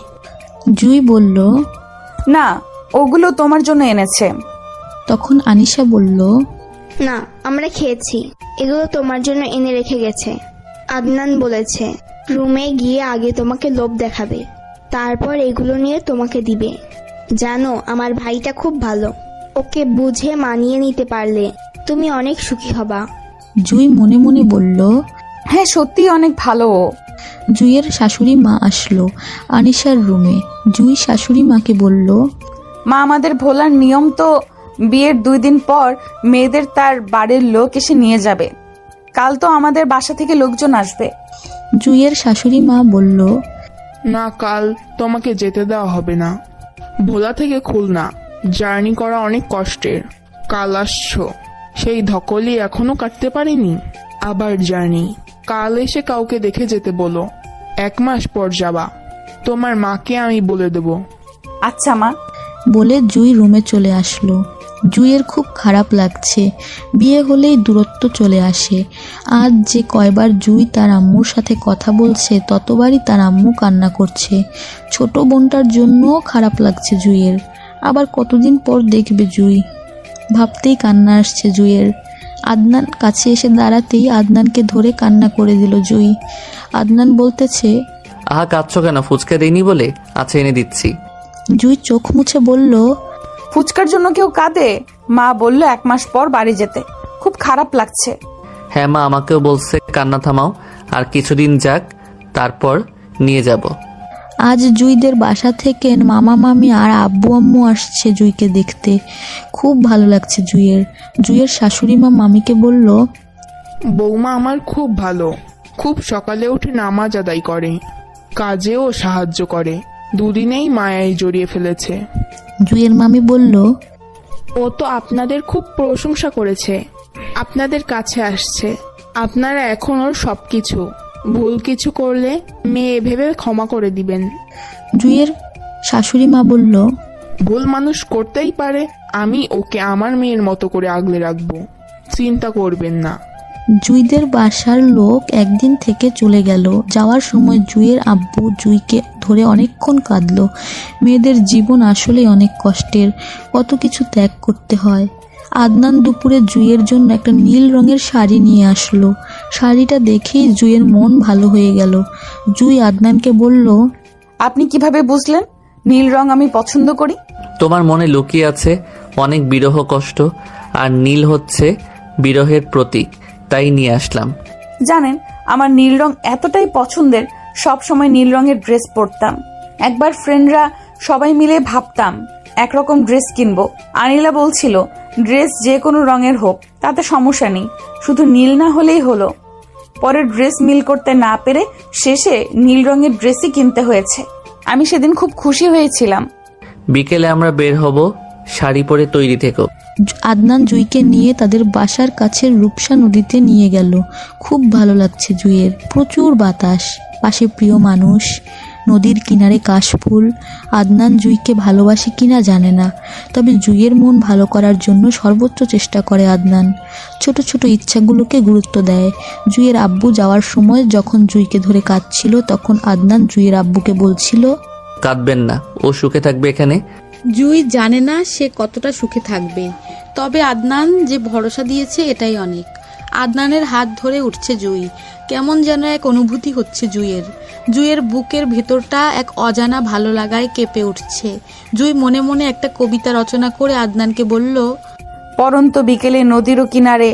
জুই বলল, না, ওগুলো তোমার জন্য এনেছে। তখন আনিশা বলল, না, আমরা খেয়েছি, এগুলো তোমার জন্য এনে রেখে গেছে। আদনান বলেছে রুমে গিয়ে আগে তোমাকে লোভ দেখাবে, তারপর এগুলো নিয়ে তোমাকে দিবে। জানো, আমার ভাইটা খুব ভালো, ওকে বুঝে মানিয়ে নিতে পারলে তুমি অনেক সুখী হবা। জুই মনে মনে বলল, হ্যাঁ সত্যি অনেক ভালো ও। জুইয়ের শাশুড়ি মা আসলো আনিশার রুমে। জুই শাশুড়ি মাকে বলল, মা, আমাদের ভোলার নিয়ম তো বিয়ের 2 দিন পর মেয়েদের তার বাড়ির লোক এসে নিয়ে যাবে। কাল তো আমাদের বাসা থেকে লোকজন আসবে। জুইয়ের শাশুড়ি মা বলল, না, কাল তোমাকে যেতে দেওয়া হবে না। ভোলা থেকে খুলনা জার্নি করা অনেক কষ্টের। কাল আসছো, সেই ধকলই এখনো কাটতে পারিনি। আবার জার্নি, কাল এসে কাউকে দেখে যেতে বলো। 1 মাস পর যাবা, তোমার মাকে আমি বলে দেবো। আচ্ছা মা। বলে জুই রুমে চলে আসলো। জুইয়ের খুব খারাপ লাগছে। বিয়ে হলেই দূরত্ব চলে আসে। আজ যে কয়বার জুই তার আম্মুর সাথে কথা বলছে ততবারই তার আম্মু কান্না করছে। ছোট বোনটার জন্যও খারাপ লাগছে জুইয়ের। আবার কতদিন পর দেখবে জুই, ভাবতেই কান্না আসছে জুইয়ের। আদনান কাছে এসে দাঁড়াতেই আদনানকে ধরে কান্না করে দিল জুই। আদনান বলতেছে, আহা, কাঁদছো কেন? ফুচকা দেইনি বলে? আচ্ছা, এনে দিচ্ছি। জুই চোখ মুছে বলল, ফুচকার জন্য কেউ কাঁদে? মা বলল 1 মাস পর বাড়ি যেতে, খুব খারাপ লাগছে। হ্যাঁ মা, আমাকেও বলছে কান্না থামাও, আর কিছুদিন যাক, তারপর নিয়ে যাব। আজ জুইদের বাসা থেকে মামা মামি আর আব্বু আম্মু আসছে জুইকে দেখতে। খুব ভালো লাগছে জুইয়ের। জুইয়ের শাশুড়ি মা মামিকে বলল, বৌমা আমার খুব ভালো, খুব সকালে উঠে নামাজ আদায় করে, কাজেও সাহায্য করে। 2 দিনেই মায়ায় জড়িয়ে ফেলেছে। জুইয়ের মামি বলল, ও তো আপনাদের খুব প্রশংসা করেছে, আপনাদের কাছে আসছে। আপনারা এখন ওর সবকিছু, ভুল কিছু করলে মেয়ে ভেবে ক্ষমা করে দিবেন। জুইয়ের শাশুড়ি মা বলল, ভুল মানুষ করতেই পারে, আমি ওকে আমার মেয়ের মতো করে আগলে রাখবো, চিন্তা করবেন না। জুইদের বাসার লোক একদিন থেকে চলে গেল। যাওয়ার সময় জুইয়ের আব্বু জুইকে ধরে অনেকক্ষণ কাঁদলো। মেয়েদের জীবন আসলে অনেক কষ্টের, কত কিছু ত্যাগ করতে হয়। আদনান দুপুরে জুইয়ের জন্য একটা নীল রঙের শাড়ি নিয়ে আসলো। শাড়িটা দেখেই জুইয়ের মন ভালো হয়ে গেল। জুই আদনানকে বলল, আপনি কিভাবে বুঝলেন নীল রং আমি পছন্দ করি? তোমার মনে লুকিয়ে আছে অনেক বিরহ কষ্ট, আর নীল হচ্ছে বিরহের প্রতীক, তাই নিয়ে আসলাম। জানেন, আমার নীল রং এতটাই পছন্দের, সব সময় নীল রঙের ড্রেস পরতাম। একবার ফ্রেন্ডরা সবাই মিলে ভাবতাম একরকম ড্রেস কিনবো। আনিলা বলছিল ড্রেস যে কোনো রঙের হোক তাতে সমস্যা নেই, শুধু নীল না হলেই হলো। পরে ড্রেস মিল করতে না পেরে শেষে নীল রঙের ড্রেসই কিনতে হয়েছে। আমি সেদিন খুব খুশি হয়েছিলাম। বিকেলে আমরা বের হব, শাড়ি পরে তৈরি থেকো। আদনান জুইকে নিয়ে তাদের বাসার কাছের রূপসা নদীতে নিয়ে গেল। খুব ভালো লাগছে জুইয়ের, প্রচুর বাতাস, পাশে প্রিয় মানুষ, নদীর কিনারে কাশফুল। আদনান জুইকে ভালোবাসে কিনা জানে না, তবে জুইয়ের মন ভালো করার জন্য সর্বোচ্চ চেষ্টা করে আদনান। ছোট ছোট ইচ্ছাগুলোকে গুরুত্ব দেয়। জুইয়ের আব্বু যাওয়ার সময় যখন জুইকে ধরে কাঁদছিল, তখন আদনান জুইয়ের আব্বুকে বলছিল, কাঁদবেন না, ও সুখে থাকবে এখানে। জুই জানে না সে কতটা সুখে থাকবে, তবে আদনান যে ভরসা দিয়েছে এটাই অনেক। আদনানের হাত ধরে উঠছে জুই, কেমন যেন এক অনুভূতি হচ্ছে জুইয়ের। জুইয়ের বুকের ভেতরটা এক অজানা ভালো লাগায় কেঁপে উঠছে। জুই মনে মনে একটা কবিতা রচনা করে আদনানকে বলল, পরন্ত বিকেলে নদীরও কিনারে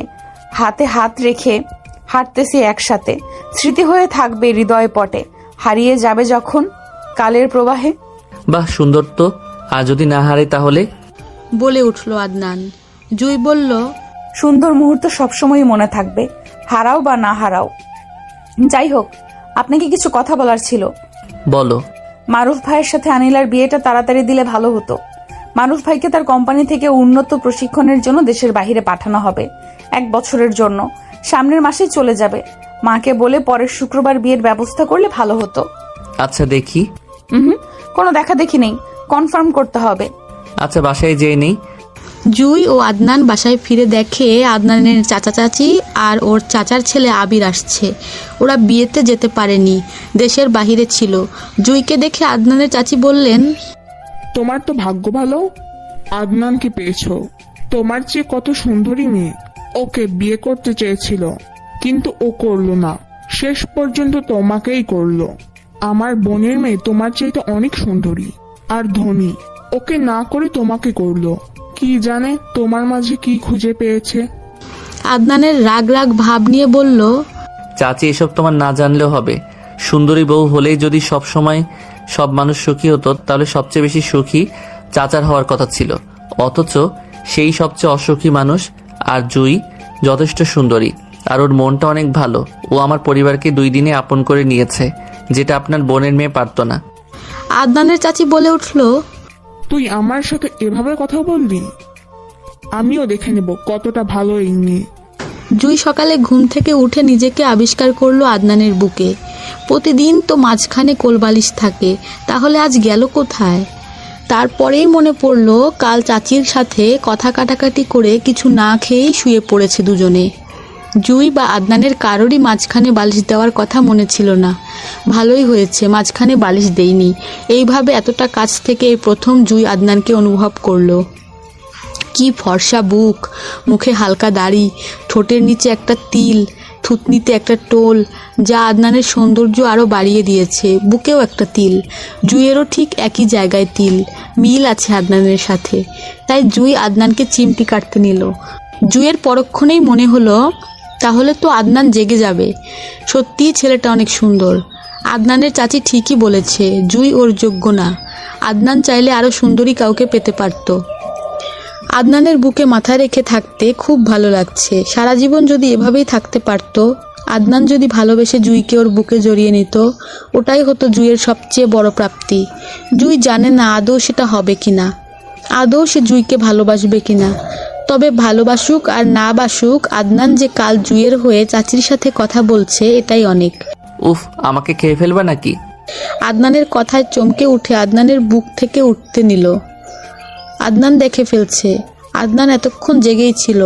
হাতে হাত রেখে হাঁটতেছি একসাথে, স্মৃতি হয়ে থাকবে হৃদয় পটে, হারিয়ে যাবে যখন কালের প্রবাহে। বাহ, সুন্দর তো। আর যদি না হারে তাহলে? বলে উঠল আদনান। জুই বলল, সুন্দর মুহূর্ত সবসময় মনে থাকবে, হারাও বা না হারাও। যাই হোক, আপনাকে কিছু কথা বলার ছিল। বলো। মারুফ ভাইয়ের সাথে আনিলার বিয়েটা তাড়াতাড়ি দিলে ভালো হতো। মারুফ ভাইকে তার কোম্পানি থেকে উন্নত প্রশিক্ষণের জন্য দেশের বাইরে পাঠানো হবে 1 বছরের জন্য। সামনের মাসেই চলে যাবে। মাকে বলে পরের শুক্রবার বিয়ের ব্যবস্থা করলে ভালো হতো। আচ্ছা, দেখি। কোনো দেখা দেখি নেই, কনফার্ম করতে হবে। আচ্ছা, বাসায় যেয়ে নেই। জুই ও আদনান বাসায় ফিরে দেখে আদনানের চাচা চাচি আর ওর চাচার ছেলে আবির আসছে। ওরা বিয়েতে যেতে পারেনি, দেশের বাহিরে ছিল। জুইকে দেখে আদনানের চাচি বললেন, তোমার তো ভাগ্য ভালো, আদনানকে পেয়েছো। তোমার চেয়ে কত সুন্দরী মেয়ে। ওকে বিয়ে করতে চেয়েছিল, কিন্তু ও করলো না, শেষ পর্যন্ত তোমাকেই করলো। আমার বোনের মেয়ে তোমার চাইতে অনেক সুন্দরী আর ধনী, ওকে না করে তোমাকে করলো। কি জানে তোমার মাঝে কি খুঁজে পেয়েছে। আদনানের রাগ রাগ ভাব নিয়ে বলল, চাচি, এসব তোমার না জানলেও হবে। সুন্দরী বউ হলেই যদি সব সময় সব মানুষ সুখী হতো, তাহলে সবচেয়ে বেশি সুখী চাচার হওয়ার কথা ছিল। অথচ সেই সবচেয়ে অসুখী মানুষ। আর জুই যথেষ্ট সুন্দরী, আর ওর মনটা অনেক ভালো। ও আমার পরিবারকে 2 দিনে আপন করে নিয়েছে, যেটা আপনার বোনের মেয়ে পারত না। আদনানের চাচি বলে উঠল, তুই আমার সাথে এভাবে কথা বললি? আমিও দেখে নেব কতটা ভালো এই মেয়ে। জুই সকালে ঘুম থেকে উঠে নিজেকে আবিষ্কার করলো আদনানের বুকে। প্রতিদিন তো মাঝখানে কোলবালিশ থাকে, তাহলে আজ গেল কোথায়? তারপরেই মনে পড়ল কাল চাচির সাথে কথা কাটাকাটি করে কিছু না খেয়েই শুয়ে পড়েছে দুজনে। জুই বা আদনানের কারোরই মাঝখানে বালিশ দেওয়ার কথা মনে ছিল না। ভালোই হয়েছে মাঝখানে বালিশ দেইনি। এইভাবে এতটা কাছ থেকে এই প্রথম জুই আদনানকে অনুভব করলো। কি ফর্সা বুক, মুখে হালকা দাড়ি, ঠোঁটের নিচে একটা তিল, থুতনিতে একটা টোল, যা আদনানের সৌন্দর্য আরও বাড়িয়ে দিয়েছে। বুকেও একটা তিল, জুইয়েরও ঠিক একই জায়গায় তিল, মিল আছে আদনানের সাথে। তাই জুই আদনানকে চিমটি কাটতে নিল। জুইয়ের পরক্ষণেই মনে হলো, তাহলে তো আদনান জেগে যাবে। সত্যিই ছেলেটা অনেক সুন্দর। আদনানের চাচি ঠিকই বলেছে, জুই ওর যোগ্য না। আদনান চাইলে আরও সুন্দরী কাউকে পেতে পারত। আদনানের বুকে মাথা রেখে থাকতে খুব ভালো লাগছে। সারা জীবন যদি এভাবেই থাকতে পারত। আদনান যদি ভালোবেসে জুইকে ওর বুকে জড়িয়ে নিত, ওটাই হতো জুইয়ের সবচেয়ে বড় প্রাপ্তি। জুই জানে না আদৌ সেটা হবে কিনা, আদৌ সে জুইকে ভালোবাসবে কিনা। তবে ভালোবাসুক আর না বাসুক, আদনান যে কাল জুইয়ের হয়ে চাচির সাথে কথা বলছে, এটাই অনেক। উফ, আমাকে খেয়ে ফেলবা নাকি? আদনানের কথায় চমকে উঠে আদনানের বুক থেকে উঠতে নিল। আদনান দেখে ফেলছে। আদনান এতক্ষণ জেগেই ছিল।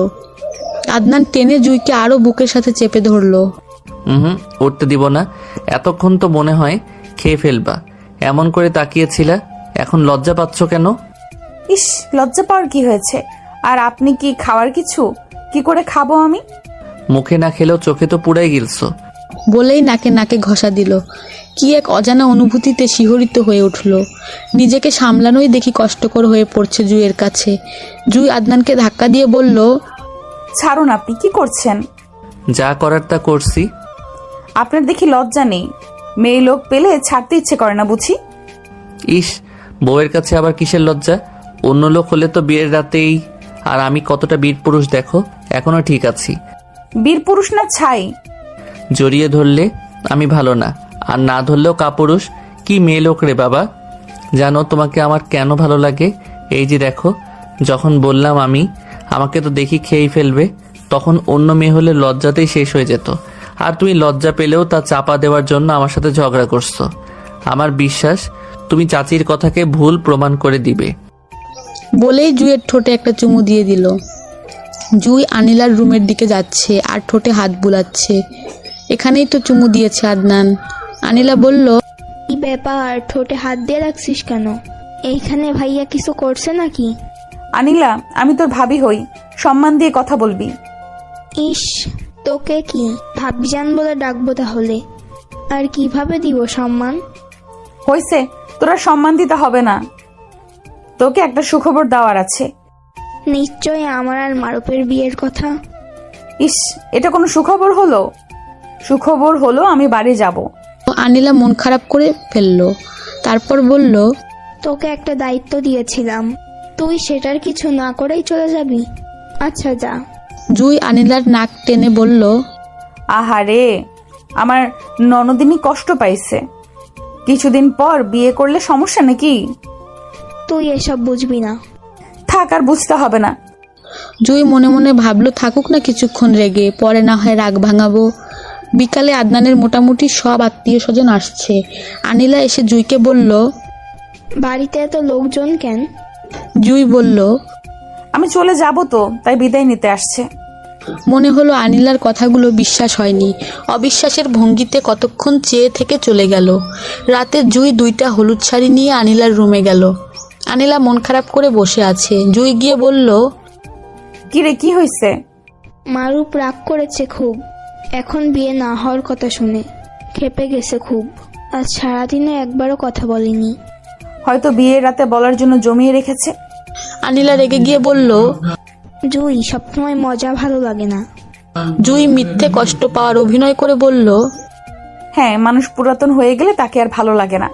আদনান টেনে জুইকে আরো বুকের সাথে চেপে ধরলো। হুম, উঠতে দিব না। এতক্ষণ তো মনে হয় খেয়ে ফেলবা, এমন করে তাকিয়েছিলা, এখন লজ্জা পাচ্ছ কেন? ইস, লজ্জা পাওয়ার কি হয়েছে? আর আপনি কি খাওয়ার কিছু? কি করে খাবো আমি? মুখে না খেলেও চোখে তো পুরাই গিলছো। বলেই নাকে নাকে ঘষা দিল। কি এক অজানা অনুভূতিতে শিহরিত হয়ে উঠল। নিজেকে সামলানোই দেখি কষ্টকর হয়ে পড়ছে জুইয়ের কাছে। জুই আদনানকে ধাক্কা দিয়ে বলল, ছাড়ুন, আপনি কি করছেন? যা করার তা করছি। আপনার দেখি লজ্জা নেই। মেয়ে লোক পেলে ছাড়তে ইচ্ছে করে না বুঝি? ইস, বউয়ের কাছে আবার কিসের লজ্জা? অন্য লোক হলে তো বিয়ের রাতেই। আর আমি কতটা বীর পুরুষ দেখো, এখনো ঠিক আছি। বীর পুরুষ না ছাই? জড়িয়ে ধরলে আমি ভালো না, আর না ধরলেও কাপুরুষ। কি মেয়ে লোক রে বাবা। জানো তোমাকে আমার কেন ভালো লাগে? এই যে দেখো, যখন বললাম আমাকে তো দেখি খেয়েই ফেলবে, তখন অন্য মেয়ে হলে লজ্জাতেই শেষ হয়ে যেত। আর তুমি লজ্জা পেলেও তা চাপা দেওয়ার জন্য আমার সাথে ঝগড়া করছো। আমার বিশ্বাস তুমি চাচির কথাকে ভুল প্রমাণ করে দিবে। বলেই জুইয়ের ঠোঁটে একটা চুমু দিয়ে দিল। জুই আনিলার রুমের দিকে যাচ্ছে আর ঠোঁটে হাত বুলাচ্ছে। এখানেই তো চুমু দিয়েছে আদনান। আনিলা বলল, কি ব্যাপার, ঠোঁটে হাত দিয়ে রাখছিস কেন? এইখানে ভাইয়া কিছু করছে নাকি? আনিলা, আমি তোর ভাবি হই, সম্মান দিয়ে কথা বলবি। ইস, তোকে কি ভাবজান বলে ডাকবো তাহলে? আর কিভাবে দিব সম্মান? হইছে, তোরা সম্মান দিতে হবে না। তোকে একটা সুখবর দেওয়ার আছে। নিশ্চয় আমার আর মারুফের বিয়ের কথা। ইস, এটা কোনো সুখবর হলো? সুখবর হলো আমি বাড়ি যাব। আনিলা মন খারাপ করে ফেললো। তারপর বলল, তোকে একটা দায়িত্ব দিয়েছিলাম, তুই সেটার কিছু না করেই চলে যাবি? আচ্ছা যা। জুই আনিলার নাক টেনে বলল, আহারে, আমার ননদিনী কষ্ট পাইছে। কিছুদিন পর বিয়ে করলে সমস্যা নাকি? তুই এসব বুঝবি না। থাক, আর বুঝতে হবে না। জুই মনে মনে ভাবলো থাকুক না কিছুক্ষণ রেগে, পরে না হয় রাগ ভাঙাবো। বিকালে আদনানের মোটামুটি সব আত্মীয় স্বজন আসছে। আনিলা এসে জুইকে বলল, বাড়িতে এত লোকজন কেন? জুই বলল, আমি চলে যাব তো, তাই বিদায় নিতে আসছে। মনে হলো আনিলার কথাগুলো বিশ্বাস হয়নি। অবিশ্বাসের ভঙ্গিতে কতক্ষণ চেয়ে থেকে চলে গেল। রাতে জুই 2টা হলুদ শাড়ি নিয়ে আনিলার রুমে গেল। আনিলা মন খারাপ করে বসে আছে। জুই গিয়ে বলল, কি রে, কি হয়েছে? মারুফ রাগ করেছে খুব, এখন বিয়ে না হওয়ার কথা শুনে খেপে গেছে খুব। আজ সারাদিনে একবারও কথা বলেনি। হয়তো বিয়ের রাতে বলার জন্য জমিয়ে রেখেছে। আনিলা রেগে গিয়ে বলল, জুই, সবসময় মজা ভালো লাগে না। জুই মিথ্যে কষ্ট পাওয়ার অভিনয় করে বলল, হ্যাঁ, মানুষ পুরাতন হয়ে গেলে তাকে আর ভালো লাগে না।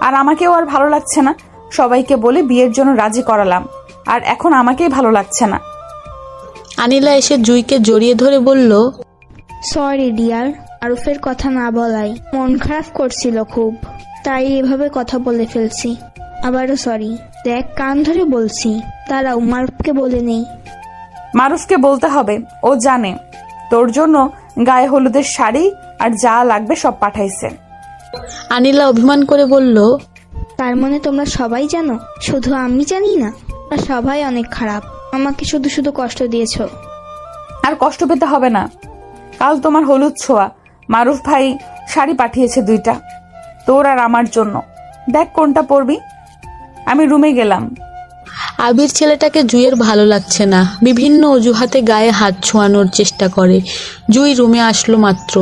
আর আমাকেও আর ভালো লাগছে না। সবাইকে বলে বিয়ের জন্য রাজি করালাম, আর এখন আমাকেই ভালো লাগছে না। আনিলা এসে জুইকে জড়িয়ে ধরে বলল, সরি ডিয়ার, মারুফের কথা না বলাই মন খারাপ করছিল খুব, তাই এভাবে কথা বলে ফেলছি। আবারও সরি। দেখ, কান ধরে বলছি, তারাও মারুফকে বলে নেই। মারুফকে বলতে হবে, ও জানে তোর জন্য গায়ে হলুদের শাড়ি আর যা লাগবে সব পাঠাইছে। আনিলা অভিমান করে বলল, তার মানে তোমরা সবাই জানো, শুধু আমি জানি না? আর সবাই অনেক খারাপ, আমাকে শুধু শুধু কষ্ট দিয়েছো। আর কষ্ট পেতে হবে না। কাল তোমার হলুদ ছোঁয়া, মারুফ ভাই শাড়ি পাঠিয়েছে 2টা, তোর আর আমার জন্য। দেখ কোনটা পরবি। আমি রুমে গেলাম। আবির ছেলেটাকে জুইয়ের ভালো লাগছে না। বিভিন্ন অজুহাতে গায়ে হাত ছোঁয়ানোর চেষ্টা করে। জুই রুমে আসলো মাত্র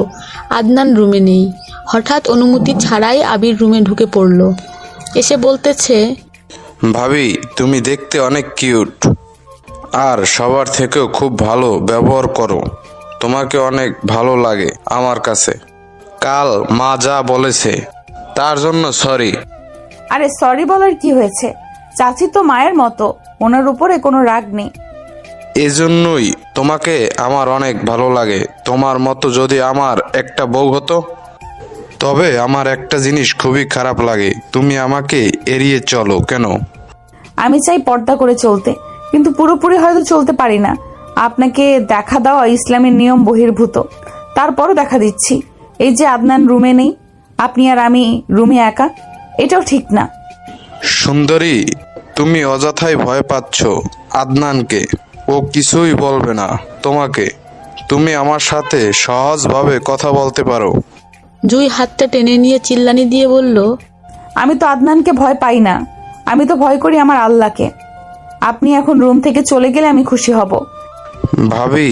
আদনান রুমে নেই। হঠাৎ অনুমতি ছাড়াই আবির রুমে ঢুকে পড়ল। এসে বলতেছে, ভাবি, তুমি দেখতে অনেক কিউট, আর সবার থেকেও খুব ভালো ব্যবহার করো। তোমাকে অনেক ভালো লাগে আমার কাছে। কাল মা যা বলেছে তার জন্য সরি। আরে সরি বলার কি হয়েছে? চাচি তো মায়ের মতো, ওনার উপরে কোনো রাগ নেই। এজন্যই তোমাকে আমার অনেক ভালো লাগে। তোমার মতো যদি আমার একটা বউ হতো, তবে আমার একটা জিনিস খুবই খারাপ লাগে, তুমি আমাকে এড়িয়ে চলো কেন? আমি চাই পর্দা করে চলতে, কিন্তু পুরোপুরি হয়তো চলতে পারি না। আপনাকে দেখা দেওয়া ইসলামের নিয়ম বহির্ভূত, তারপরও দেখা দিচ্ছি। এই যে আদনান রুমে নেই, আপনি আর আমি রুমে একা, এটাও ঠিক না। সুন্দরী, তুমি অযথাই ভয় পাচ্ছ আদনানকে। ও কিছুই বলবে না তোমাকে। তুমি আমার সাথে সহজভাবে কথা বলতে পারো। জুই হাতটা টেনে নিয়ে চিল্লানি দিয়ে বলল, আমি তো আদনানকে ভয় পাই না, আমি তো ভয় করি আমার আল্লাহকে। আপনি এখন রুম থেকে চলে গেলে আমি খুশি হব। ভাবি,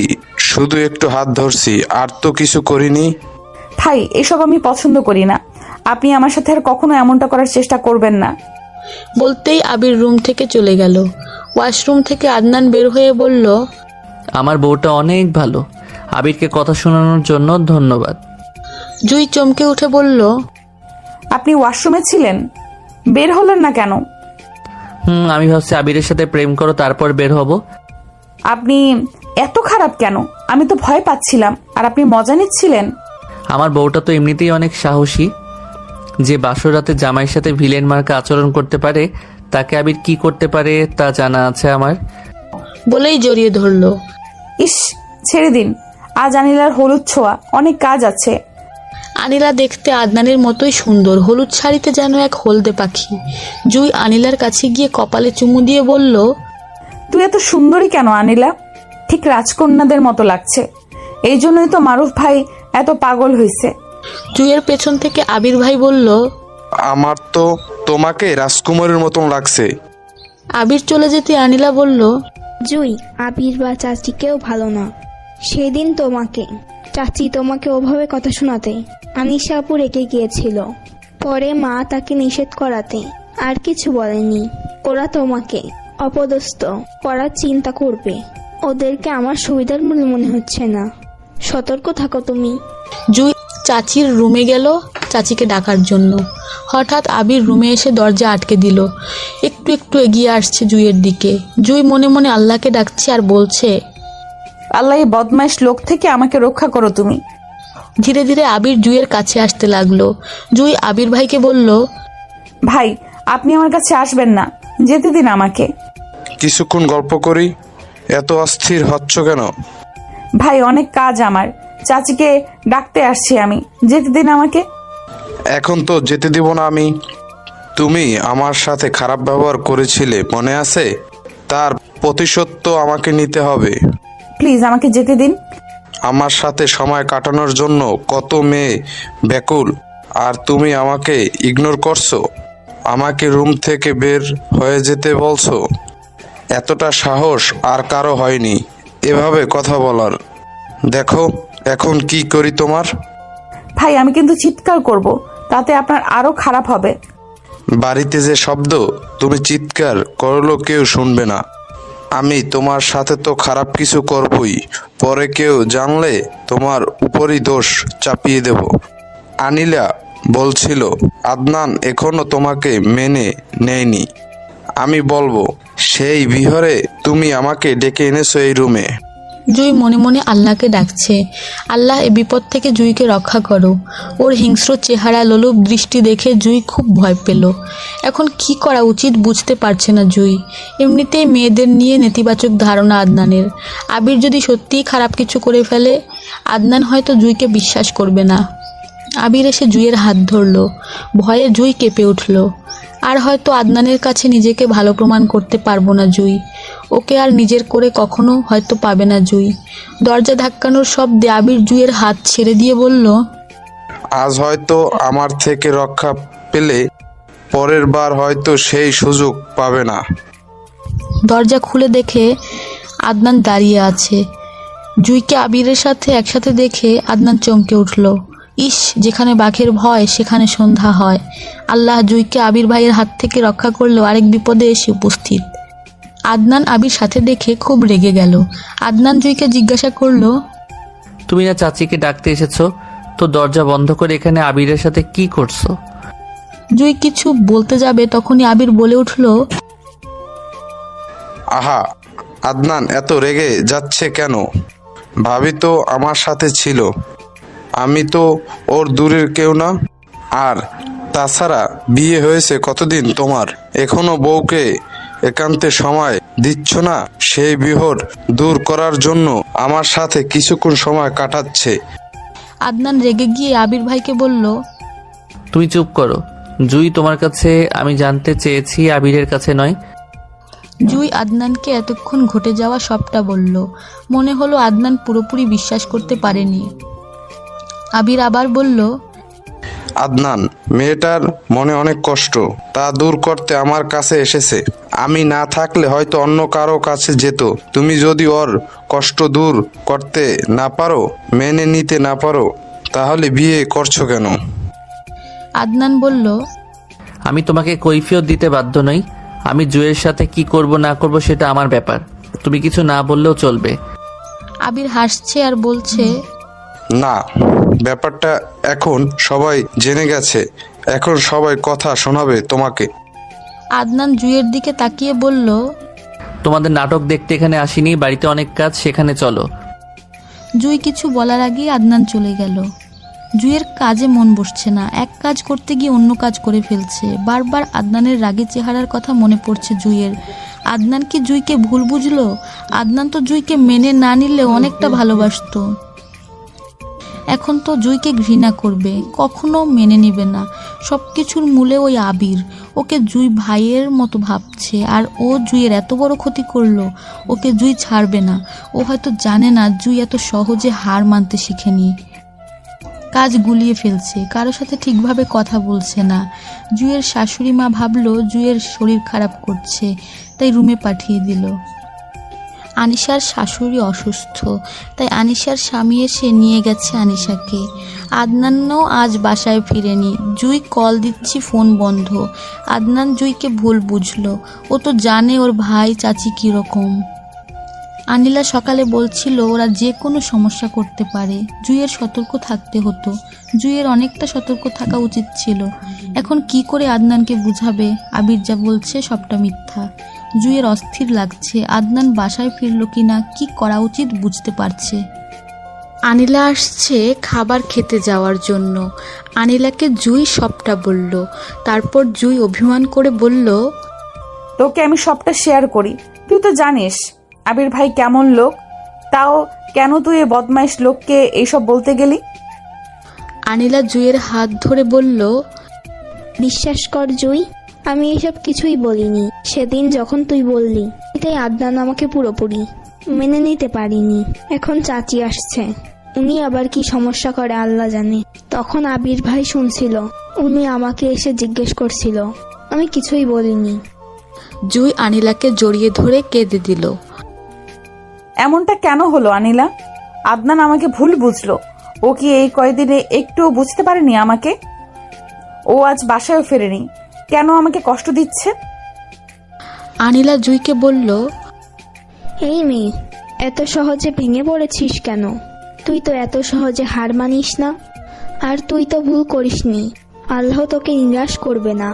শুধু একটু হাত ধরছি, আর তো কিছু করিনি। ভাই, এসব আমি পছন্দ করি না। আপনি আমার সাথে আর কখনো এমনটা করার চেষ্টা করবেন না। বলতেই আবির রুম থেকে চলে গেল। ওয়াশরুম থেকে আদনান বের হয়ে বলল, আমার বউটা অনেক ভালো। আবিরকে কথা শোনানোর জন্য ধন্যবাদ। জুই চমকে উঠে বলল, আপনি ওয়াশরুমে ছিলেন, বের হলেন না কেন? আমি ভাবছি আবিরের সাথে প্রেম করো, তারপর বের হব। আপনি এত খারাপ কেন? আমি তো ভয় পাচ্ছিলাম, আর আপনি মজা নিচ্ছিলেন। আমার বউটা তো এমনিতেই অনেক সাহসী। যে বাসর রাতে জামাইয়ের সাথে ভিলেন মার্কা আচরণ করতে পারে, তাকে আবির কি করতে পারে তা জানা আছে আমার। বলেই জড়িয়ে ধরল। ইস, ছেড়ে দিন, আজ আনিলার হলুদ ছোঁয়া, অনেক কাজ আছে। আনিলা দেখতে আদনানের মতোই সুন্দর, হলুদ শাড়িতে যেন এক হলদে পাখি। জুই আনিলার কাছে গিয়ে কপালে চুমু দিয়ে বলল, তুই এত সুন্দরী কেন আনিলা? ঠিক রাজকন্যাদের মতো লাগছে। এই জন্যই তো মারুফ ভাই এত পাগল হয়েছে। জুইয়ের পেছন থেকে আবির ভাই বলল, আমার তো তোমাকে রাজকুমারীর মতন লাগছে। আবির চলে যেতে আনিলা বলল, জুই, আবির বা চাচিকেও ভালো না। সেদিন চাচি তোমাকে ওভাবে কথা শোনাতে আনিশা আপু রেগে গিয়েছিল। পরে মা তাকে নিষেধ করাতে আর কিছু বলেনি। ওরা তোমাকে অপদস্থ করার চিন্তা করবে। ওদেরকে আমার সুবিধার মনে হচ্ছে না। সতর্ক থাকো তুমি। জুই চাচির রুমে গেল চাচিকে ডাকার জন্য। হঠাৎ আবির রুমে এসে দরজা আটকে দিল। একটু একটু এগিয়ে আসছে জুইয়ের দিকে। জুই মনে মনে আল্লাহকে ডাকছে আর বলছে, আল্লাহ, এই বদমাইশ লোক থেকে আমাকে রক্ষা করো তুমি। ধীরে ধীরে আবির জুইয়ের কাছে আসতে লাগলো। জুই আবির ভাইকে বলল, ভাই, আপনি আমার কাছে আসবেন না, যেতে দিন আমাকে। কিছুক্ষণ গল্প করি, এত অস্থির হচ্ছ কেন? ভাই, অনেক কাজ আমার, চাচিকে ডাকতে আসছি আমি, যেতে দিন আমাকে। এখন তো যেতে দিব না আমি। তুমি আমার সাথে খারাপ ব্যবহার করেছিলে, মনে আছে? তার প্রতিশোধ তো আমাকে নিতে হবে। প্লিজ আমাকে যেতে দিন। আমার সাথে সময় কাটানোর জন্য কত মেয়ে ব্যাকুল, আর তুমি আমাকে ইগনোর করছো, আমাকে রুম থেকে বের হয়ে যেতে বলছো। এতটা সাহস আর কারো হয়নি এভাবে কথা বলার। দেখো এখন কি করি তোমার। ভাই, আমি কিন্তু চিৎকার করব, তাতে আপনার আরো খারাপ হবে। বাড়িতে যে শব্দ, তুমি চিৎকার করলেও কেউ শুনবে না। আমি তোমার সাথে তো খারাপ কিছু করবই, পরে কেউ জানলে তোমার উপরই দোষ চাপিয়ে দেব। আনিলা বলছিল আদনান এখনো তোমাকে মেনে নেয়নি। আমি বলবো সেই বিহরে তুমি আমাকে ডেকে এনেছো এই রুমে। জুই মনে মনে আল্লাহকে ডাকছে, আল্লাহ এ বিপদ থেকে জুইকে রক্ষা করো। ওর হিংস্র চেহারা, লোলুপ দৃষ্টি দেখে জুই খুব ভয় পেল। এখন কি করা উচিত বুঝতে পারছে না জুই। এমনিতেই মেয়েদের নিয়ে নেতিবাচক ধারণা আদনানের। আবির যদি সত্যিই খারাপ কিছু করে ফেলে, আদনান হয়তো জুইকে বিশ্বাস করবে না। আবির এসে জুইয়ের হাত ধরল। ভয়ে জুই কেঁপে উঠল। আর হয়তো আদনানের কাছে নিজেকে ভালো প্রমাণ করতে পারবো না জুই। ওকে আর নিজের করে কখনো হয়তো পাবে না জুই। দরজা ধাক্কানোর শব্দে আবির জুইয়ের হাত ছেড়ে দিয়ে বলল, আজ হয়তো আমার থেকে রক্ষা পেলে পরের বার হয়তো সেই সুযোগ পাবে না। দরজা খুলে দেখে আদনান দাঁড়িয়ে আছে। জুইকে আবিরের সাথে একসাথে দেখে আদনান চমকে উঠল। ইস, যেখানে বাঘের ভয় সেখানে সন্ধ্যা হয়। আল্লাহ জুইকে আবির ভাইয়ের হাত থেকে রক্ষা করলেও আরেক বিপদে এসে উপস্থিত। আদনান আবির সাথে দেখে খুব রেগে গেল। আদনান জুইকে জিজ্ঞাসা করলো, তুমি না চাচিকে ডাকতে এসেছো, তো দরজা বন্ধ করে এখানে আবিরের সাথে কি করছো? জুই কিছু বলতে যাবে তখনই আবির বলে উঠল, আহা, আদনান এত রেগে যাচ্ছে কেন? ভাবি তো আমার সাথে ছিল, আমি তো ওর দূরের কেউ না। আর তাছাড়া বিয়ে হয়েছে কতদিন তোমার, এখনো বউকে একান্তে সময় দিচ্ছ না? সেই বিহর দূর করার জন্য আমার সাথে কিছুক্ষণ সময় কাটাচ্ছে। আদনান রেগে গিয়ে আবির ভাইকে বলল, তুমি চুপ করো। জুই, তোমার কাছে আমি জানতে চেয়েছি, আবিরের কাছে নয়। জুই আদনানকে এতক্ষণ ঘটে যাওয়া সবটা বলল। মনে হলো আদনান পুরোপুরি বিশ্বাস করতে পারেনি। আবির আবার বলল, আদনান, মেয়েটার মনে অনেক কষ্ট, তা দূর করতে আমার কাছে এসেছে। আমি না থাকলে হয়তো অন্য কারো কাছে যেত। তুমি যদি ওর কষ্ট দূর করতে না পারো, মেনে নিতে না পারো, তাহলে বিয়ে করছো কেন? আদনান বলল, আমি তোমাকে কৈফিয়ত দিতে বাধ্য নই। আমি জুয়ের সাথে কি করব না করব সেটা আমার ব্যাপার, তুমি কিছু না বললেও চলবে। আবির হাসছে আর বলছে, না, ব্যাপারটা এখন সবাই জেনে গেছে, এখন সবাই কথা শোনাবে তোমাকে। আদনান জুইয়ের দিকে তাকিয়ে বলল, তোমাদের নাটক দেখতে এখানে আসিনি, বাড়িতে অনেক কাজ, সেখানে চলো। জুই কিছু বলার আগেই আদনান চলে গেল। জুইয়ের কাজে মন বসছে না, এক কাজ করতে গিয়ে অন্য কাজ করে ফেলছে। বারবার আদনানের রাগী চেহারার কথা মনে পড়ছে জুইয়ের। আদনান কি জুইকে ভুল বুঝলো? আদনান তো জুইকে মেনে না নিলে অনেকটা ভালোবাসতো, এখন তো জুইকে ঘৃণা করবে, কখনো মেনে নেবে না। সবকিছুর মূলে ওই আবির, ওকে জুই ভাইয়ের মতো ভাবছে, আর ও জুইয়ের এত বড় ক্ষতি করলো, ওকে জুই ছাড়বে না। ও হয়তো জানে না জুই এত সহজে হার মানতে শিখেনি। কাজ গুলিয়ে ফেলছে, কারো সাথে ঠিকভাবে কথা বলছে না। জুইয়ের শাশুড়ি মা ভাবলো জুইয়ের শরীর খারাপ করছে, তাই রুমে পাঠিয়ে দিল। আনিশার শাশুড়ি অসুস্থ, তাই আনিশার স্বামী এসে নিয়ে গেছে আনিশাকে। আদনানও আজ বাসায় ফিরেনি। জুই কল দিচ্ছি, ফোন বন্ধ। আদনান জুইকে ভুল বুঝলো, ও তো জানে ওর ভাই চাচি কীরকম। আনিলা সকালে বলছিল ওরা যে কোনো সমস্যা করতে পারে, জুইয়ের সতর্ক থাকতে হতো। জুইয়ের অনেকটা সতর্ক থাকা উচিত ছিল। এখন কি করে আদনানকে বুঝাবে আবির যা বলছে সবটা মিথ্যা? জুইয়ের অস্থির লাগছে, আদনান বাসায় ফিরল কিনা, কি করা উচিত বুঝতে পারছে। আনিলা আসছে খাবার খেতে যাওয়ার জন্য। আনিলাকে জুই সবটা বলল। তারপর জুই অভিমান করে বলল, তোকে আমি সবটা শেয়ার করি, তুই তো জানিস আবির ভাই কেমন লোক, তাও কেন তুই এই বদমাইশ লোককে এইসব বলতে গেলি? আনিলা জুইয়ের হাত ধরে বলল, বিশ্বাস কর জুই, আমি এসব কিছুই বলিনি। সেদিন যখন তুই বললি, এটাই আদনান আমাকে পুরোপুরি মেনে নিতে পারিনি। এখন চাচি আসছে, উনি আবার কি সমস্যা করে আল্লাহ জানে। তখন আবির ভাই শুনছিল, উনি আমাকে এসে জিজ্ঞেস করছিল, আমি কিছুই বলিনি। জুই আনিলাকে জড়িয়ে ধরে কেঁদে দিল। এমনটা কেন হলো আনিলা? আদনান আমাকে ভুল বুঝলো, ও কি এই কয়দিনে একটুও বুঝতে পারেনি আমাকে? ও আজ বাসায়ও ফেরেনি, কেন আমাকে কষ্ট দিচ্ছে? আনিলা জুইকে বলল, এই মেয়ে, এত সহজে ভেঙে পড়েছিস কেন? তুই তো এত সহজে হার মানিস না, আর তুই তো ভুল করিসনি। আল্লাহ তোকে নিরাশ করবে না।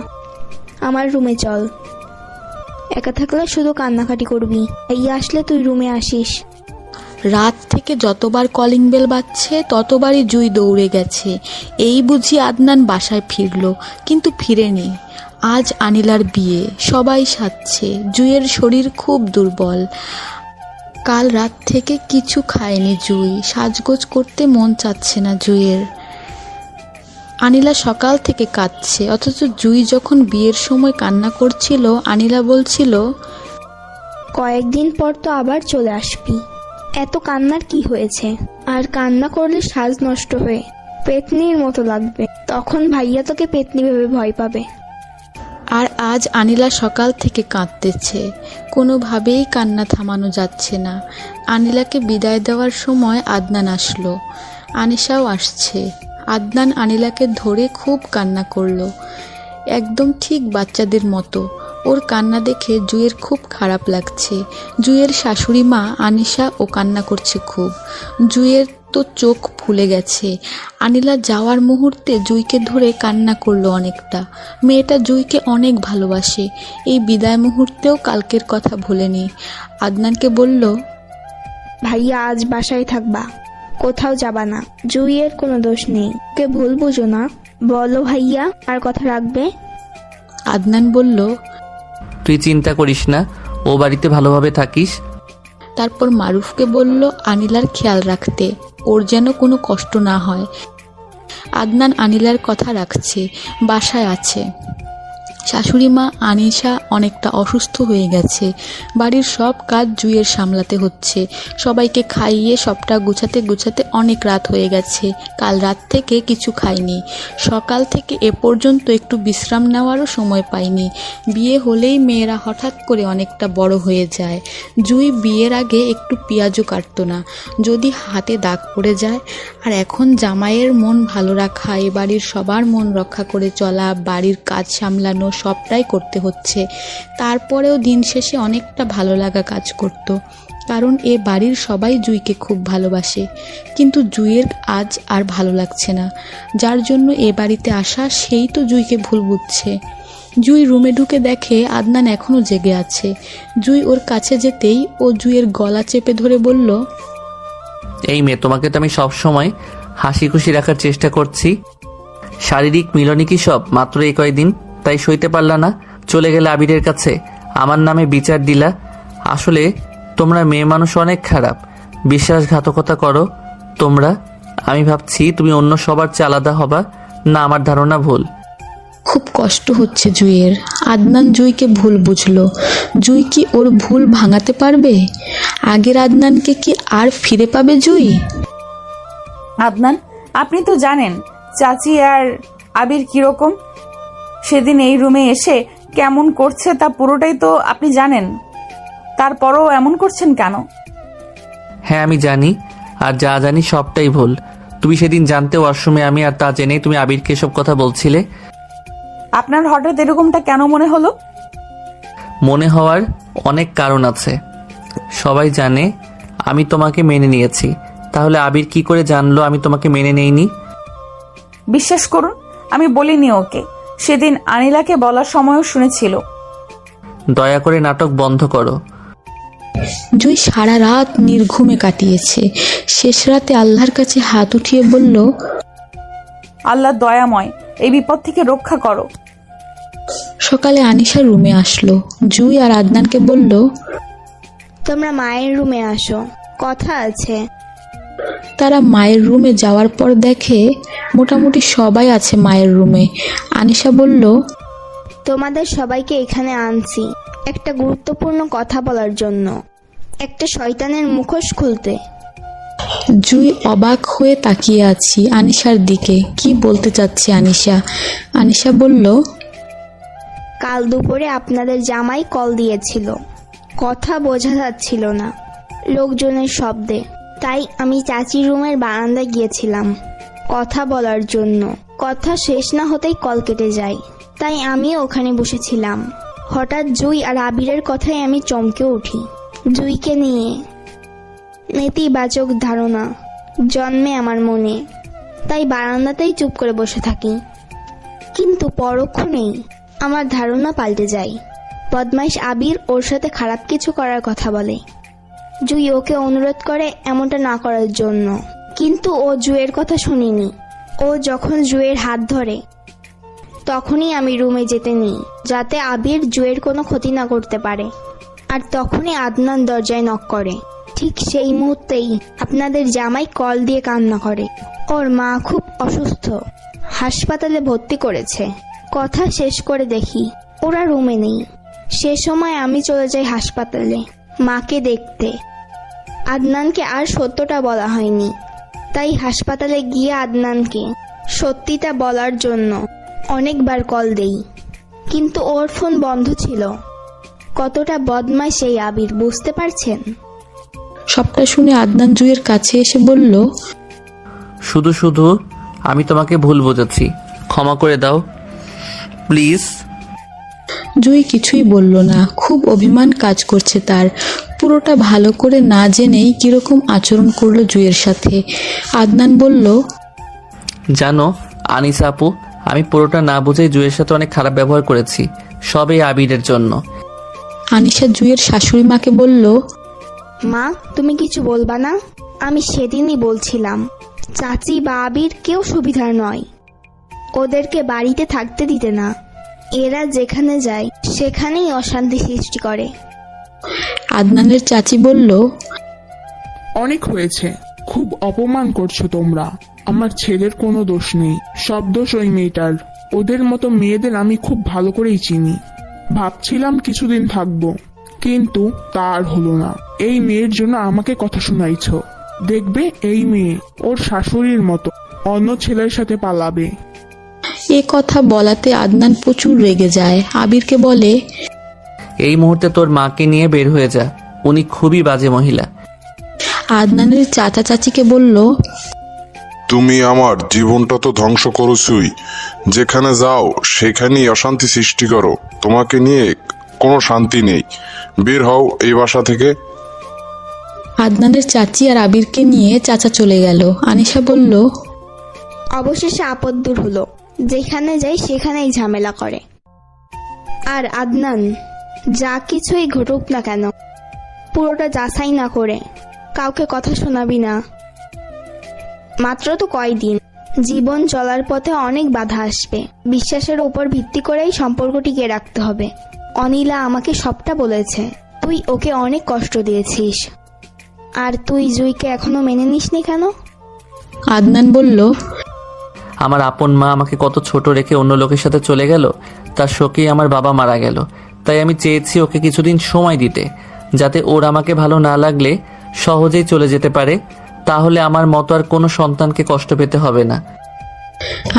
আমার রুমে চল, একা থাকলে শুধু কান্নাকাটি করবি। এই আসলে তুই রুমে আসিস। রাত থেকে যতবার কলিং বেল বাজছে ততবারই জুই দৌড়ে গেছে। এই বুঝি আদনান বাসায় ফিরল, কিন্তু ফিরেনি। আজ আনিলার বিয়ে, সবাই সাজছে। জুইয়ের শরীর খুব দুর্বল, কাল রাত থেকে কিছু খায়নি জুই। সাজগোজ করতে মন চাচ্ছে না জুইয়ের। আনিলা সকাল থেকে কাঁদছে, অথচ জুই যখন বিয়ের সময় কান্না করছিল আনিলা বলছিল, কয়েকদিন পর তো আবার চলে আসবি, এত কান্নার কি হয়েছে? আর কান্না করলে সাজ নষ্ট হয়ে পেতনির মতো লাগবে, তখন ভাইয়া তোকে পেতনি ভেবে ভয় পাবে। আর আজ আনিলা সকাল থেকে কাঁদতেছে, কোনোভাবেই কান্না থামানো যাচ্ছে না। আনিলাকে বিদায় দেওয়ার সময় আদনান আসলো, আনিশাও আসছে। আদনান আনিলাকে ধরে খুব কান্না করলো, একদম ঠিক বাচ্চাদের মতো। ওর কান্না দেখে জুইয়ের খুব খারাপ লাগছে। জুইয়ের শাশুড়ি মা আনিশা ও কান্না করছে খুব। জুইয়ের তো চোখ ফুলে গেছে। আনিলা যাওয়ার মুহূর্তে জুইকে ধরে কান্না করলো অনেকটা। মেয়েটা জুইকে অনেক ভালোবাসে। এই বিদায় মুহূর্তেও কালকের কথা ভোলেনি। আদনানকে বলল, ভাইয়া আজ বাসায় থাকবা, কোথাও যাবা না। জুইয়ের কোনো দোষ নেই, ওকে ভুল বুঝো না। বলো ভাইয়া, আর কথা রাখবে? আদনান বলল, তুই চিন্তা করিস না, ও বাড়িতে ভালোভাবে থাকিস। তারপর মারুফকে বলল আনিলার খেয়াল রাখতে, ওর যেন কোনো কষ্ট না হয়। আদনান আনিলার কথা রাখছে, বাসায় আছে। শাশুড়ি মা আনিশা অনেকটা অসুস্থ হয়ে গেছে। বাড়ির সব কাজ জুইয়ের সামলাতে হচ্ছে। সবাইকে খাইয়ে সবটা গুছাতে গুছাতে অনেক রাত হয়ে গেছে। কাল রাত থেকে কিছু খাইনি। সকাল থেকে এ পর্যন্ত একটু বিশ্রাম নেওয়ারও সময় পাইনি। বিয়ে হলেই মেয়েরা হঠাৎ করে অনেকটা বড় হয়ে যায়। জুই বিয়ের আগে একটু পেঁয়াজও কাটতো না, যদি হাতে দাগ পড়ে যায়। আর এখন জামাইয়ের মন ভালো রাখা, এ বাড়ির সবার মন রক্ষা করে চলা, বাড়ির কাজ সামলানো সবটাই করতে হচ্ছে। তারপরেও দিন শেষে অনেকটা ভালো লাগা কাজ করত, কারণ এ বাড়ির সবাই জুইকে খুব ভালোবাসে। কিন্তু জুইয়ের আজ আর ভালো লাগছে না। যার জন্য এ বাড়িতে আসা সেই তো জুইকে ভুল বুঝছে। জুই রুমে ঢুকে দেখে আদনান এখনও জেগে আছে। জুই ওর কাছে যেতেই ও জুইয়ের গলা চেপে ধরে বলল, এই মেয়ে, তোমাকে তো আমি সবসময় হাসি খুশি রাখার চেষ্টা করছি। শারীরিক মিলনই কি সব মাত্র এই কয়দিন? তাই সইতে পারলা না, চলে গেলে আবিরের কাছে, আমার নামে বিচার দিলা। আসলে তোমরা মেয়ে মানুষ অনেক খারাপ, বিশ্বাসঘাতকতা করো তোমরা। আমি ভাবছি তুমি অন্য সবার চেয়ে আলাদা হবা। না, আমার ধারণা ভুল। খুব কষ্ট হচ্ছে জুইয়ের। আদনান জুইকে ভুল বুঝলো। জুই কি ওর ভুল ভাঙাতে পারবে? আগের আদনানকে কি আর ফিরে পাবে জুই? আদনান, আপনি তো জানেন চাচি আর আবির কিরকম। সেদিন এই রুমে এসে কেমন করছে তা পুরোটাই তো আপনি জানেন। তারপরও এমন করছেন কেন? হ্যাঁ, আমি জানি, আর যা জানি সবটাই ভুল। তুমি সেদিন জানতে ওয়াশরুমে আমি, আর তা জেনেই তুমি আবিরকে সব কথা বলছিলে। আপনার হঠাৎ এরকমটা কেন মনে হলো? মনে হওয়ার অনেক কারণ আছে। সবাই জানে আমি তোমাকে মেনে নিয়েছি, তাহলে আবির কি করে জানলো আমি তোমাকে মেনে নেইনি? বিশ্বাস করুন, আমি বলিনি ওকে। সেদিন আনিলাকে বলার সময়ও শুনেছিল। দয়া করে নাটক বন্ধ করো। জুই সারা রাত নির্ঘুমে কাটিয়েছে। শেষ রাতে আল্লাহর কাছে হাত উঠিয়ে বলল, আল্লাহ দয়াময়, এই বিপদ থেকে রক্ষা করো। সকালে আনিশা রুমে আসলো। জুই আর আদনানকে বলল, তোমরা মায়ের রুমে আসো, কথা আছে। তারা মায়ের রুমে যাওয়ার পর দেখে মোটামুটি সবাই আছে মায়ের রুমে। আনিশা বলল, তোমাদের সবাইকে এখানে আনছি একটা গুরুত্বপূর্ণ কথা বলার জন্য, একটা শয়তানের মুখোশ খুলতে। জুই অবাক হয়ে তাকিয়ে আছি আনিশার দিকে। কি বলতে চাচ্ছে আনিশা? আনিশা বলল, কাল দুপুরে আপনাদের জামাই কল দিয়েছিল, কথা বোঝা যাচ্ছিল না লোকজনের শব্দে। তাই আমি চাচির রুমের বারান্দায় গিয়েছিলাম কথা বলার জন্য। কথা শেষ না হতেই কল কেটে যায়, তাই আমি ওখানে বসেছিলাম। হঠাৎ জুই আর আবিরের কথায় আমি চমকে উঠি। জুইকে নিয়ে নেতিবাচক ধারণা জন্মে আমার মনে, তাই বারান্দাতেই চুপ করে বসে থাকি। কিন্তু পরক্ষণেই আমার ধারণা পাল্টে যায়। বদমাইশ আবির ওর সাথে খারাপ কিছু করার কথা বলে। জুই ওকে অনুরোধ করে এমনটা না করার জন্য, কিন্তু ও জুয়ের কথা শুনিনি। ও যখন জুয়ের হাত ধরে তখনই আমি রুমে যেতে নিই, যাতে আবির জুয়ের কোনো ক্ষতি না করতে পারে। আর তখনই আদনান দরজায় নক করে। ঠিক সেই মুহূর্তেই আপনাদের জামাই কল দিয়ে কান্না করে। ওর মা খুব অসুস্থ, হাসপাতালে ভর্তি করেছে। কথা শেষ করে দেখি ওরা রুমে নেই। সে সময় আমি চলে যাই হাসপাতালে মাকে দেখতে। আদনানকে আর সত্যটা বলা হয়নি, তাই হাসপাতালে গিয়ে আদনানকে সত্যিটা বলার জন্য অনেকবার কল দেই, কিন্তু ওর ফোন বন্ধ ছিল। কতটা বদমাই সেই আবির, বুঝতে পারছেন? সবটা শুনে আদনান জুইয়ের কাছে এসে বলল, শুধু শুধু আমি তোমাকে ভুল বুঝেছি, ক্ষমা করে দাও প্লিজ। জুই কিছুই বলল না। খুব অভিমান কাজ করছে তার। পুরোটা ভালো করে না জেনেই কিরকম আচরণ করলো জুইয়ের সাথে। আদনান বলল, জানো আনিসা আপু, আমি পুরোটা না বুঝেই জুয়ের সাথে অনেক খারাপ ব্যবহার করেছি, সব এই আবিরের জন্য। আনিশা জুইয়ের শাশুড়ি মাকে বলল, মা, তুমি কিছু বলবা না? আমি সেদিনই বলছিলাম চাচি বা আবির কেউ সুবিধার নয়, ওদেরকে বাড়িতে থাকতে দিতে না। এরা যেখানে যায় সেখানেই অশান্তি সৃষ্টি করে। আদনানের চাচি বলল, অনেক হয়েছে, খুব অপমান করছো তোমরা। আমার ছেলের কোনো দোষ নেই, সব দোষ ওই মেয়েটার। ওদের মতো মেয়েদের আমি খুব ভালো করেই চিনি। ভাবছিলাম কিছুদিন থাকবো, কিন্তু তার হলো না। এই মেয়ের জন্য আমাকে কথা শোনাইছ। দেখবে এই মেয়ে ওর শাশুড়ির মতো অন্য ছেলের সাথে পালাবে। এ কথা বলাতে আদনান প্রচুর রেগে যায়। আবিরকে বলে, এই মুহূর্তে তোর মাকে নিয়ে বের হয়ে যা, উনি খুবই বাজে মহিলা। আদনানের চাচা চাচিকে বলল, তুমি আমার জীবনটা তো ধ্বংস করছোই। যেখানে যাও সেখানেই অশান্তি সৃষ্টি করো। তোমাকে নিয়ে কোনো শান্তি নেই। বের হও এই বাসা থেকে। আদনানের চাচি আর আবিরকে নিয়ে চাচা চলে গেল। আনিশা বলল, অবশেষে আপদ দূর হলো। যেখানে যাই সেখানেই ঝামেলা করে। আর আদনান, যা কিছুই ঘটুক না কেন, পুরোটা যাচাই না করে কাউকে কথা শোনাবি না। মাত্র তো কয়দিন, জীবন চলার পথে অনেক বাধা আসবে। বিশ্বাসের উপর ভিত্তি করেই সম্পর্ক টিকিয়ে রাখতে হবে। অনিলা আমাকে সবটা বলেছে। তুই ওকে অনেক কষ্ট দিয়েছিস, আর তুই জুইকে এখনো মেনে নিসনি কেন? আদনান বলল, আমার আপন মা আমাকে কত ছোট রেখে অন্য লোকের সাথে চলে গেল। তার শোকেই আমার বাবা মারা গেল। তাই আমি চেয়েছি ওকে কিছুদিন সময় দিতে, যাতে ওর আমাকে ভালো না লাগলে সহজেই চলে যেতে পারে। তাহলে আমার মতো আর কোনো সন্তানকে কষ্ট পেতে হবে না।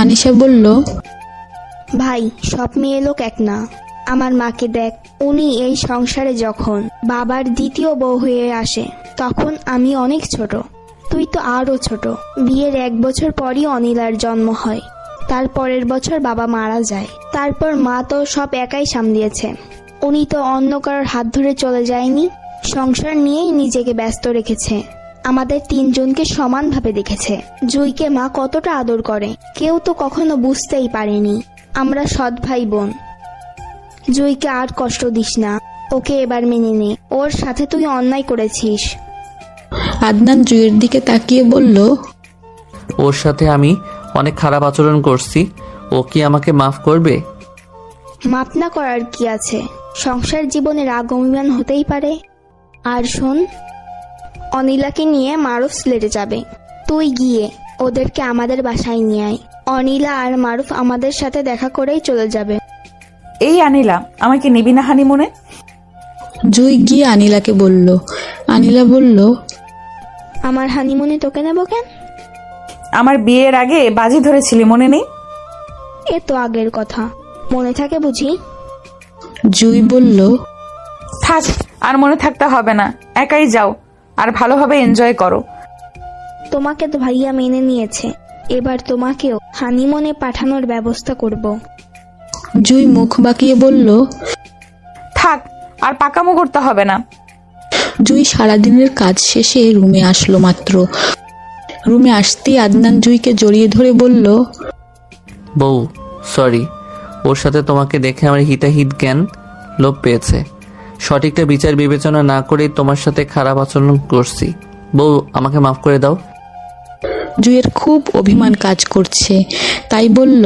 আনিশা বলল, ভাই, সব মেয়ে লোক এক না। আমার মাকে দেখ, উনি এই সংসারে যখন বাবার দ্বিতীয় বউ হয়ে আসে, তখন আমি অনেক ছোট। তুই তো আরো ছোট। বিয়ের 1 বছর পরই অনিলার জন্ম হয়। তার পরের বছর বাবা মারা যায়। তারপর মা তো সব একাই সামলিয়েছে। উনি তো অন্য কারোর হাত ধরে চলে যায়নি। সংসার নিয়েই নিজেকে ব্যস্ত রেখেছে। আমাদের 3 জনকে সমানভাবে দেখেছে। জুইকে মা কতটা আদর করে কেউ তো কখনো বুঝতেই পারেনি। আমরা সৎ ভাই বোন। জুইকে আর কষ্ট দিস না। ওকে এবার মেনে নে। ওর সাথে তুই অন্যায় করেছিস। আদনান জুইয়ের দিকে তাকিয়ে বলল, ওর সাথে আমি অনেক খারাপ আচরণ করছি, ও কি আমাকে মাফ করবে? মাপ না করার কি আছে? সংসার জীবনে রাগ অভিমান হতেই পারে। আর শোন, অনিলাকে নিয়ে মারুফ সিলেটে যাবে। তুই গিয়ে ওদেরকে আমাদের বাসায় নিয়ে আয়। অনিলা আর মারুফ আমাদের সাথে দেখা করেই চলে যাবে। এই আনিলা, আমাকে নিবি না হানিমুনে? জুই গিয়ে আনিলাকে বলল। আনিলা বলল, আমার হানিমুনে তোকে নেব কেন? আমার বিয়ের আগে বাজি ধরেছিলি, মনে নেই? এ তো আগের কথা, মনে থাকে বুঝি? জুই বলল, থাক, আর মনে থাকতে হবে না। একাই যাও আর ভালোভাবে এনজয় করো। তোমাকে তো ভাইয়া মেনে নিয়েছে। এবার তোমাকেও হানিমুনে পাঠানোর ব্যবস্থা করব। জুই মুখ বাঁকিয়ে বলল, থাক, আর পাকামো করতে হবে না। জুই সারাদিনের কাজ শেষে রুমে আসলো মাত্র। রুমে আসতেই আদনান জুইকে জড়িয়ে ধরে বলল, বউ, সরি, ওর সাথে তোমাকে দেখে আমার হিতাহিত জ্ঞান লোপ পেয়েছে। সঠিকটা বিচার বিবেচনা না করে তোমার সাথে খারাপ আচরণ করছি। বউ, আমাকে মাফ করে দাও। জুইয়ের খুব অভিমান কাজ করছে, তাই বলল,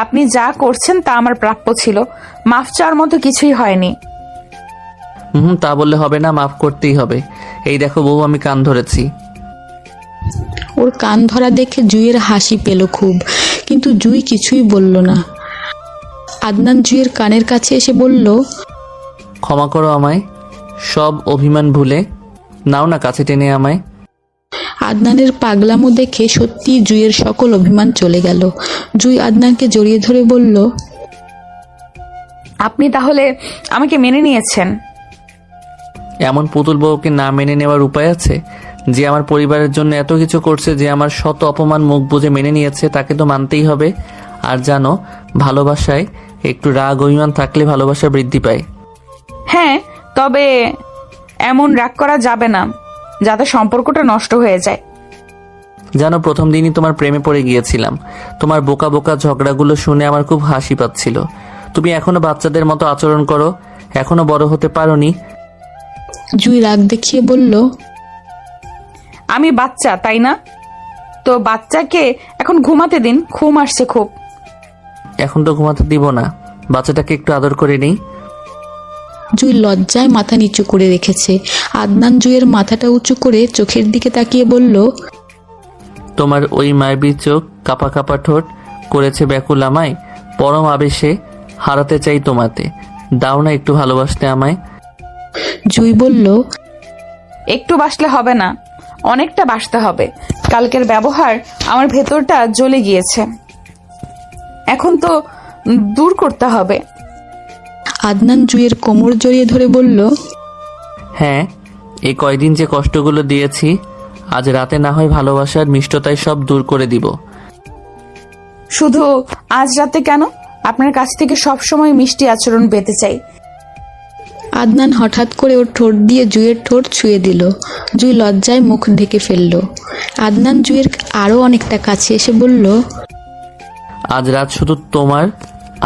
আপনি যা করছেন তা আমার প্রাপ্য ছিল। মাফ চাওয়ার মতো কিছুই হয়নি। তা বললে হবে না, মাফ করতেই হবে। এই দেখো বউ, আমি কান ধরেছি। ওর কান ধরা দেখে জুইয়ের হাসি পেল খুব, কিন্তু জুই কিছুই বলল না। আদনান জুইয়ের কানের কাছে এসে বলল, ক্ষমা করো আমায়, সব অভিমান ভুলে নাও না কাছে টেনে আমায়। আদনানের পাগলামো দেখে সত্যি জুইয়ের সকল অভিমান চলে গেল। জুই আদনানকে জড়িয়ে ধরে বলল, আপনি তাহলে আমাকে মেনে নিয়েছেন? এমন পুতুল বউকে না মেনে নেওয়ার উপায় আছে? যে আমার পরিবারের জন্য এত কিছু করছে, যে আমার শত অপমান মুখ বুজে মেনে নিয়েছে, তাকে তো মানতেই হবে। আর জানো, ভালোবাসায় একটু রাগ অভিমান থাকলে ভালোবাসা বৃদ্ধি পায়। হ্যাঁ, তবে এমন রাগ করা যাবে না যাতে সম্পর্কটা নষ্ট হয়ে যায়। জানো, প্রথম দিনই তোমার প্রেমে পড়ে গিয়েছিলাম। তোমার বোকা বোকা ঝগড়াগুলো শুনে আমার খুব হাসি পাচ্ছিল। তুমি এখনো বাচ্চাদের মতো আচরণ করো, এখনো বড় হতে পারোনি। জুই রাগ দেখিয়ে বলল, আমি বাচ্চা, তাই না? তো বাচ্চাকে এখন ঘুমাতে দিন, ঘুম আসছে খুব। এখন তো ঘুমাতে দিব না, বাচ্চাটাকে একটু আদর করে নেই। জুই লজ্জায় মাথা নিচু করে রেখেছে। আদনান জুইয়ের মাথাটা উঁচু করে চোখের দিকে তাকিয়ে বলল, তোমার ওই মায়াবী চোখ, কাপা কাপা ঠোঁট, করেছে ব্যাকুল আমায়, পরম আবেশে হারাতে চাই তোমাতে, দাও না একটু ভালোবাসতে আমায়। জুই বলল, একটু বাসলে হবে না, অনেকটা বাসতে হবে। কালকের ব্যবহার আমার ভেতরটা জ্বলে গিয়েছে, এখন তো দূর করতে হবে। আদনান জুইয়ের কোমর জড়িয়ে ধরে বলল, হ্যাঁ, এই কয়দিন যে কষ্টগুলো দিয়েছি, আজ রাতে না হয় ভালোবাসার মিষ্টতায় সব দূর করে দিব। শুধু আজ রাতে কেন? আপনার কাছ থেকে সব সময় মিষ্টি আচরণ পেতে চাই। আদনান হঠাৎ করে ওর ঠোঁট দিয়ে জুইয়ের ঠোঁট ছুঁয়ে দিল। জুই লজ্জায় মুখ ঢেকে ফেলল। আদনান জুইয়ের আরো অনেকটা কাছে এসে বলল, আজ রাত শুধু তোমার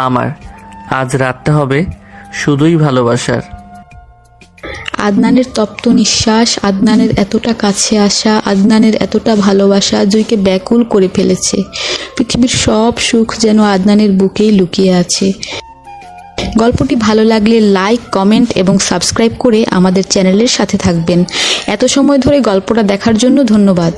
আমার, আজ রাতটা হবে শুধুই ভালোবাসার। আদনানের তপ্ত নিঃশ্বাস, আদনানের এতটা কাছে আসা, আদনানের এতটা ভালোবাসা জুইকে ব্যাকুল করে ফেলেছে। পৃথিবীর সব সুখ যেন আদনানের বুকেই লুকিয়ে আছে। গল্পটি ভালো লাগলে লাইক, কমেন্ট এবং সাবস্ক্রাইব করে আমাদের চ্যানেলের সাথে থাকবেন। এত সময় ধরে গল্পটা দেখার জন্য ধন্যবাদ।